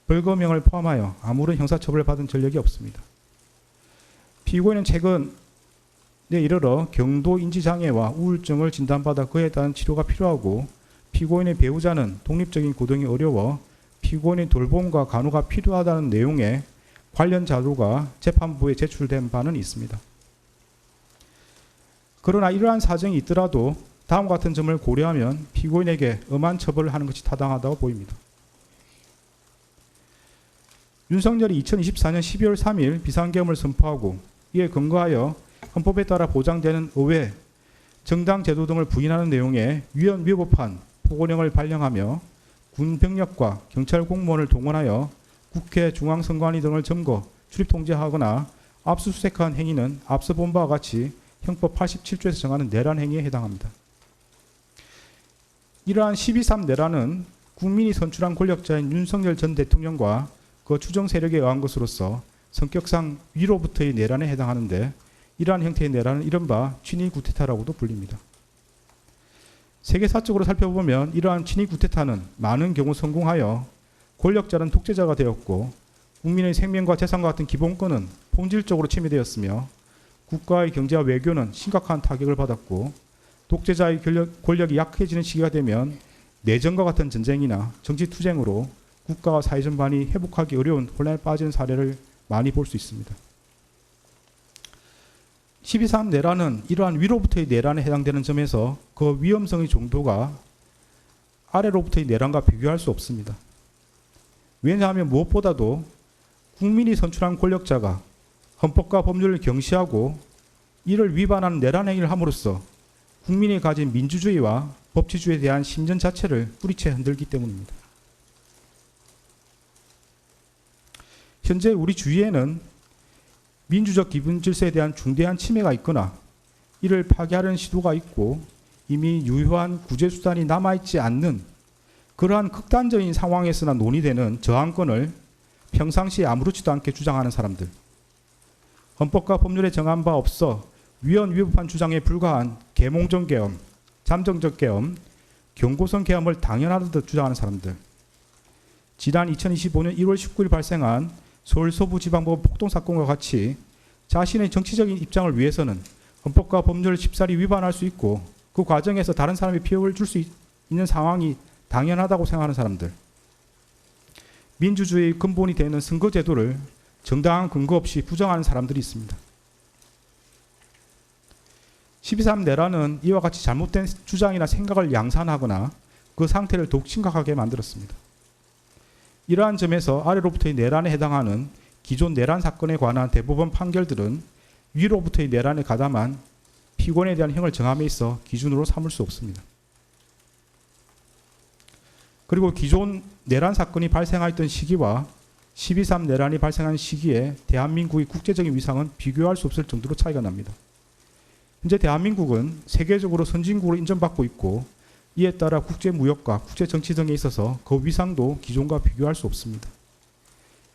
벌금형을 포함하여 아무런 형사처벌을 받은 전력이 없습니다. 피고인은 최근에 이르러 경도 인지장애와 우울증을 진단받아 그에 따른 치료가 필요하고 피고인의 배우자는 독립적인 구동이 어려워 피고인의 돌봄과 간호가 필요하다는 내용의 관련 자료가 재판부에 제출된 바는 있습니다. 그러나 이러한 사정이 있더라도 다음과 같은 점을 고려하면 피고인에게 엄한 처벌을 하는 것이 타당하다고 보입니다. 윤석열이 2024년 12월 3일 비상계엄을 선포하고 이에 근거하여 헌법에 따라 보장되는 의회, 정당 제도 등을 부인하는 내용의 위헌위법한 포고령을 발령하며 군 병력과 경찰 공무원을 동원하여 국회 중앙선관위 등을 점거, 출입 통제하거나 압수수색한 행위는 앞서 본 바와 같이 형법 87조에서 정하는 내란 행위에 해당합니다. 이러한 12.3 내란은 국민이 선출한 권력자인 윤석열 전 대통령과 그 추정 세력에 의한 것으로서 성격상 위로부터의 내란에 해당하는데 이러한 형태의 내란은 이른바 친위 구테타라고도 불립니다. 세계사적으로 살펴보면 이러한 친위 구테타는 많은 경우 성공하여 권력자는 독재자가 되었고 국민의 생명과 재산과 같은 기본권은 본질적으로 침해되었으며 국가의 경제와 외교는 심각한 타격을 받았고 독재자의 권력이 약해지는 시기가 되면 내전과 같은 전쟁이나 정치투쟁으로 국가와 사회 전반이 회복하기 어려운 혼란에 빠진 사례를 많이 볼 수 있습니다. 12.3 내란은 이러한 위로부터의 내란에 해당되는 점에서 그 위험성의 정도가 아래로부터의 내란과 비교할 수 없습니다. 왜냐하면 무엇보다도 국민이 선출한 권력자가 헌법과 법률을 경시하고 이를 위반하는 내란 행위를 함으로써 국민이 가진 민주주의와 법치주의에 대한 신전 자체를 뿌리채 흔들기 때문입니다. 현재 우리 주위에는 민주적 기본 질서에 대한 중대한 침해가 있거나 이를 파괴하려는 시도가 있고 이미 유효한 구제수단이 남아있지 않는 그러한 극단적인 상황에서나 논의되는 저항권을 평상시에 아무렇지도 않게 주장하는 사람들, 헌법과 법률에 정한 바 없어 위헌위법한 주장에 불과한 계몽적 계엄, 잠정적 계엄, 경고성 계엄을 당연하듯 주장하는 사람들, 지난 2025년 1월 19일 발생한 서울 서부지방법 폭동사건과 같이 자신의 정치적인 입장을 위해서는 헌법과 법률을 쉽사리 위반할 수 있고 그 과정에서 다른 사람이 피해를 줄 수 있는 상황이 당연하다고 생각하는 사람들, 민주주의의 근본이 되는 선거제도를 정당한 근거 없이 부정하는 사람들이 있습니다. 12.3 내란은 이와 같이 잘못된 주장이나 생각을 양산하거나 그 상태를 더욱 심각하게 만들었습니다. 이러한 점에서 아래로부터의 내란에 해당하는 기존 내란 사건에 관한 대법원 판결들은 위로부터의 내란에 가담한 피고인에 대한 형을 정함에 있어 기준으로 삼을 수 없습니다. 그리고 기존 내란 사건이 발생하였던 시기와 12.3 내란이 발생한 시기에 대한민국의 국제적인 위상은 비교할 수 없을 정도로 차이가 납니다. 현재 대한민국은 세계적으로 선진국으로 인정받고 있고 이에 따라 국제무역과 국제정치 등에 있어서 그 위상도 기존과 비교할 수 없습니다.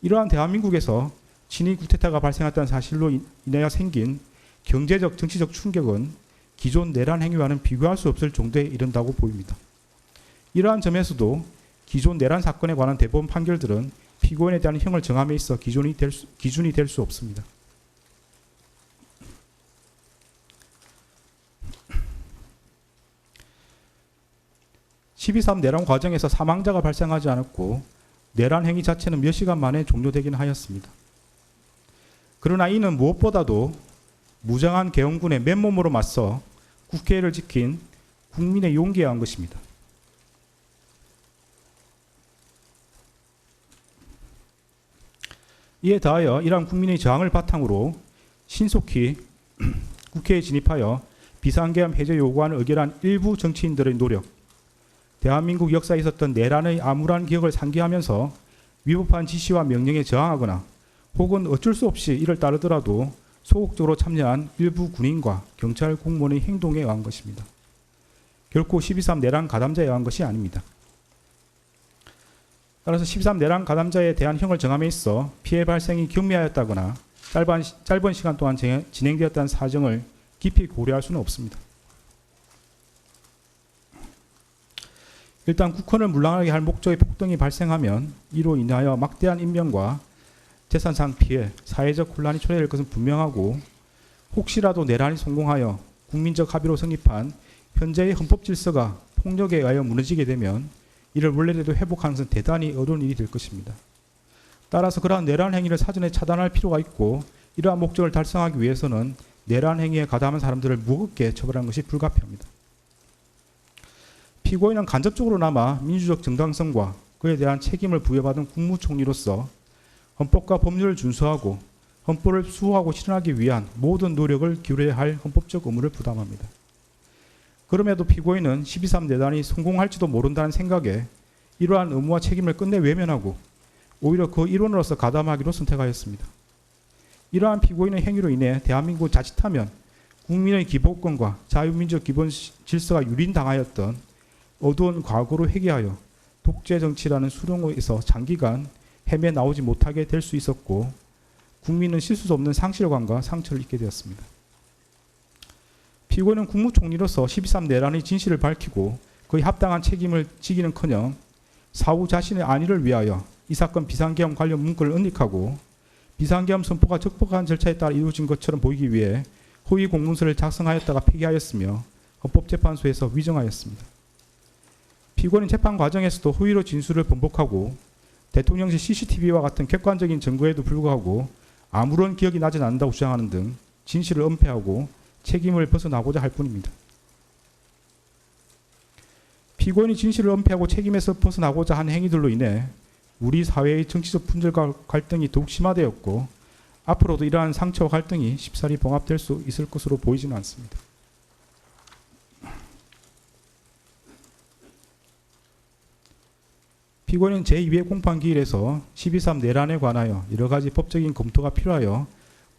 이러한 대한민국에서 친위 쿠데타가 발생했다는 사실로 인하여 생긴 경제적, 정치적 충격은 기존 내란 행위와는 비교할 수 없을 정도에 이른다고 보입니다. 이러한 점에서도 기존 내란 사건에 관한 대법원 판결들은 피고인에 대한 형을 정함에 있어 기준이 될 수 없습니다. (12.3) 내란 과정에서 사망자가 발생하지 않았고 내란 행위 자체는 몇 시간 만에 종료되긴 하였습니다. 그러나 이는 무엇보다도 무장한 계엄군의 맨몸으로 맞서 국회를 지킨 국민의 용기에 의한 것입니다. 이에 더하여 이러한 국민의 저항을 바탕으로 신속히 국회에 진입하여 비상계엄 해제 요구안을 의결한 일부 정치인들의 노력, 대한민국 역사에 있었던 내란의 암울한 기억을 상기하면서 위법한 지시와 명령에 저항하거나 혹은 어쩔 수 없이 이를 따르더라도 소극적으로 참여한 일부 군인과 경찰 공무원의 행동에 의한 것입니다. 결코 12.3 내란 가담자에 의한 것이 아닙니다. 따라서 12.3 내란 가담자에 대한 형을 정함에 있어 피해 발생이 경미하였다거나 짧은 시간 동안 진행되었다는 사정을 깊이 고려할 수는 없습니다. 일단 국헌을 물랑하게 할 목적의 폭동이 발생하면 이로 인하여 막대한 인명과 재산상 피해, 사회적 혼란이 초래될 것은 분명하고 혹시라도 내란이 성공하여 국민적 합의로 성립한 현재의 헌법 질서가 폭력에 의하여 무너지게 되면 이를 원래대로 회복하는 것은 대단히 어려운 일이 될 것입니다. 따라서 그러한 내란 행위를 사전에 차단할 필요가 있고 이러한 목적을 달성하기 위해서는 내란 행위에 가담한 사람들을 무겁게 처벌하는 것이 불가피합니다. 피고인은 간접적으로나마 민주적 정당성과 그에 대한 책임을 부여받은 국무총리로서 헌법과 법률을 준수하고 헌법을 수호하고 실현하기 위한 모든 노력을 기울여야 할 헌법적 의무를 부담합니다. 그럼에도 피고인은 12.3 내란이 성공할지도 모른다는 생각에 이러한 의무와 책임을 끝내 외면하고 오히려 그 일원으로서 가담하기로 선택하였습니다. 이러한 피고인의 행위로 인해 대한민국은 자칫하면 국민의 기본권과 자유민주적 기본 질서가 유린당하였던 어두운 과거로 회귀하여 독재 정치라는 수렁에서 장기간 헤매 나오지 못하게 될 수 있었고 국민은 쉴 수 없는 상실감과 상처를 입게 되었습니다. 피고인은 국무총리로서 12.3 내란의 진실을 밝히고 그의 합당한 책임을 지기는커녕 사후 자신의 안위를 위하여 이 사건 비상계엄 관련 문건을 은닉하고 비상계엄 선포가 적법한 절차에 따라 이루어진 것처럼 보이기 위해 허위 공문서를 작성하였다가 폐기하였으며 헌법재판소에서 위정하였습니다. 피고인은 재판 과정에서도 허위로 진술을 번복하고 대통령실 CCTV와 같은 객관적인 증거에도 불구하고 아무런 기억이 나지 않는다고 주장하는 등 진실을 은폐하고 책임을 벗어나고자 할 뿐입니다. 피고인이 진실을 은폐하고 책임에서 벗어나고자 한 행위들로 인해 우리 사회의 정치적 분열과 갈등이 더욱 심화되었고 앞으로도 이러한 상처와 갈등이 쉽사리 봉합될 수 있을 것으로 보이지는 않습니다. 피고인은 제2회 공판기일에서 12.3 내란에 관하여 여러 가지 법적인 검토가 필요하여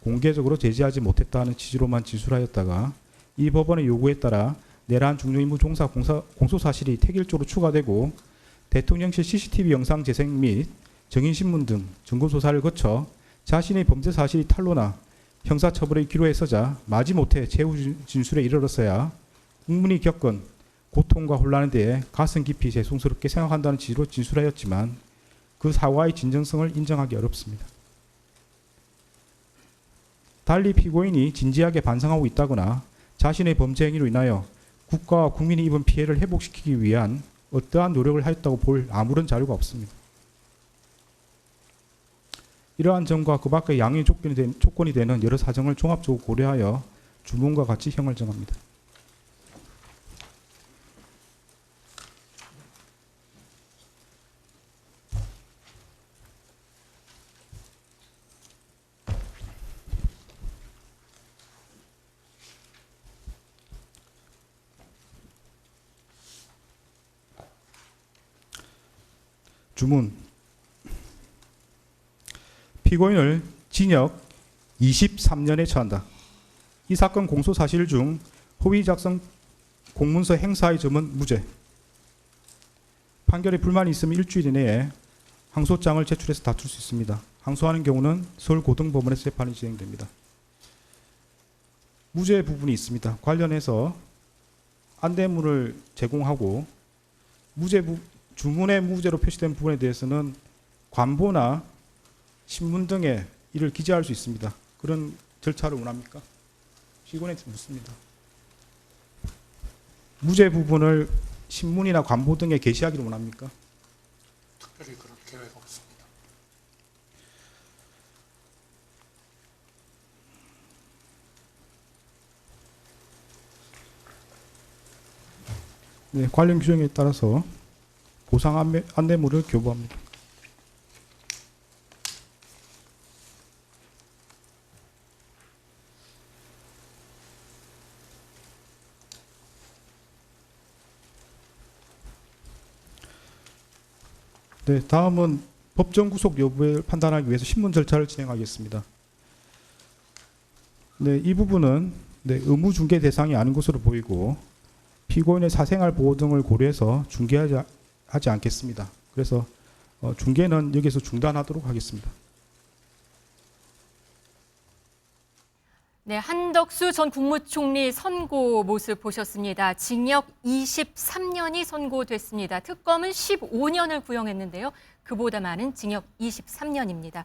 공개적으로 제지하지 못했다는 취지로만 진술하였다가 이 법원의 요구에 따라 내란 중요임무 종사 공소사실이 택일조로 추가되고 대통령실 CCTV 영상 재생 및 정인신문 등 증거조사를 거쳐 자신의 범죄 사실이 탄로나 형사처벌의 기로에 서자 마지못해 최후 진술에 이르렀어야 국민이 겪은 고통과 혼란에 대해 가슴 깊이 죄송스럽게 생각한다는 취지로 진술하였지만 그 사과의 진정성을 인정하기 어렵습니다. 달리 피고인이 진지하게 반성하고 있다거나 자신의 범죄 행위로 인하여 국가와 국민이 입은 피해를 회복시키기 위한 어떠한 노력을 하였다고 볼 아무런 자료가 없습니다. 이러한 점과 그 밖의 양형의 조건이 되는 여러 사정을 종합적으로 고려하여 주문과 같이 형을 정합니다. 주문. 피고인을 징역 23년에 처한다. 이 사건 공소 사실 중 허위 작성 공문서 행사의 점은 무죄. 판결에 불만이 있으면 일주일 이내에 항소장을 제출해서 다툴 수 있습니다. 항소하는 경우는 서울고등법원에서 재판이 진행됩니다. 무죄 부분이 있습니다. 관련해서 안대문을 제공하고 주문의 무죄로 표시된 부분에 대해서는 관보나 신문 등에 이를 기재할 수 있습니다. 그런 절차를 원합니까? 피고인한테 묻습니다. 무죄 부분을 신문이나 관보 등에 게시하기를 원합니까? 특별히 그럴 계획 없습니다. 네, 관련 규정에 따라서 보상 안내물을 교부합니다. 네, 다음은 법정 구속 여부를 판단하기 위해서 신문 절차를 진행하겠습니다. 네, 이 부분은 의무 중개 대상이 아닌 것으로 보이고 피고인의 사생활 보호 등을 고려해서 중개하지 않겠습니다. 그래서 중개는 여기서 중단하도록 하겠습니다. 네, 한덕수 전 국무총리 선고 모습 보셨습니다. 징역 23년이 선고됐습니다. 특검은 15년을 구형했는데요. 그보다 많은 징역 23년입니다.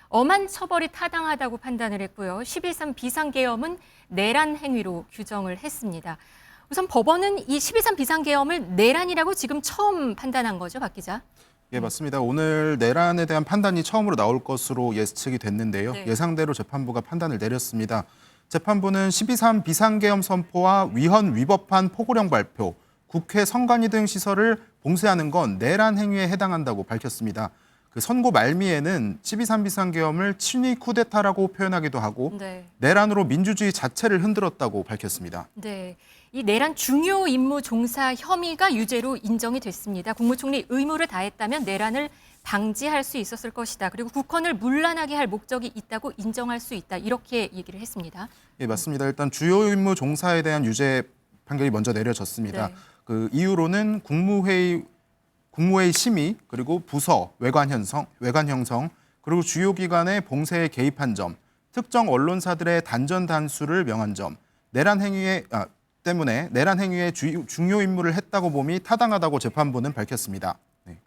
엄한 처벌이 타당하다고 판단을 했고요. 12.3 비상계엄은 내란 행위로 규정을 했습니다. 우선 법원은 이 12.3 비상계엄을 내란이라고 지금 처음 판단한 거죠, 박 기자? 예, 맞습니다. 오늘 내란에 대한 판단이 처음으로 나올 것으로 예측이 됐는데요. 네. 예상대로 재판부가 판단을 내렸습니다. 재판부는 12.3 비상계엄 선포와 위헌 위법한 포고령 발표, 국회 선관위 등 시설을 봉쇄하는 건 내란 행위에 해당한다고 밝혔습니다. 그 선고 말미에는 12.3 비상계엄을 친위 쿠데타라고 표현하기도 하고 네. 내란으로 민주주의 자체를 흔들었다고 밝혔습니다. 네. 이 내란 중요 임무 종사 혐의가 유죄로 인정이 됐습니다. 국무총리 의무를 다했다면 내란을 방지할 수 있었을 것이다. 그리고 국헌을 문란하게 할 목적이 있다고 인정할 수 있다. 이렇게 얘기를 했습니다. 예, 맞습니다. 일단 주요 임무 종사에 대한 유죄 판결이 먼저 내려졌습니다. 네. 그 이유로는 국무회의 심의, 그리고 부서 외관 형성, 그리고 주요 기관의 봉쇄에 개입한 점, 특정 언론사들의 단전 단수를 명한 점, 때문에 내란 행위에 중요 임무를 했다고 봄이 타당하다고 재판부는 밝혔습니다. 네.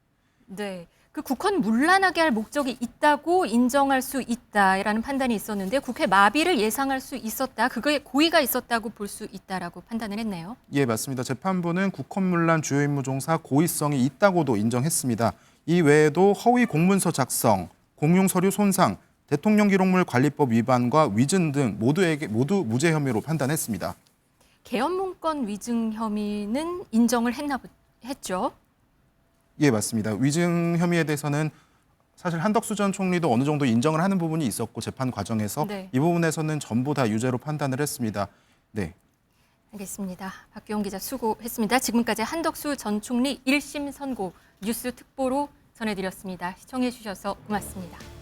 네. 그 국헌 문란하게 할 목적이 있다고 인정할 수 있다라는 판단이 있었는데 국회 마비를 예상할 수 있었다. 그거에 고의가 있었다고 볼 수 있다라고 판단을 했네요. 예, 맞습니다. 재판부는 국헌문란 주요 임무 종사 고의성이 있다고도 인정했습니다. 이 외에도 허위 공문서 작성, 공용 서류 손상, 대통령 기록물 관리법 위반과 위증 등 모두 무죄 혐의로 판단했습니다. 계엄 문건 위증 혐의는 인정을 했죠. 예, 맞습니다. 위증 혐의에 대해서는 사실 한덕수 전 총리도 어느 정도 인정을 하는 부분이 있었고 재판 과정에서 네. 이 부분에서는 전부 다 유죄로 판단을 했습니다. 네. 알겠습니다. 박기용 기자 수고했습니다. 지금까지 한덕수 전 총리 1심 선고 뉴스 특보로 전해드렸습니다. 시청해 주셔서 고맙습니다.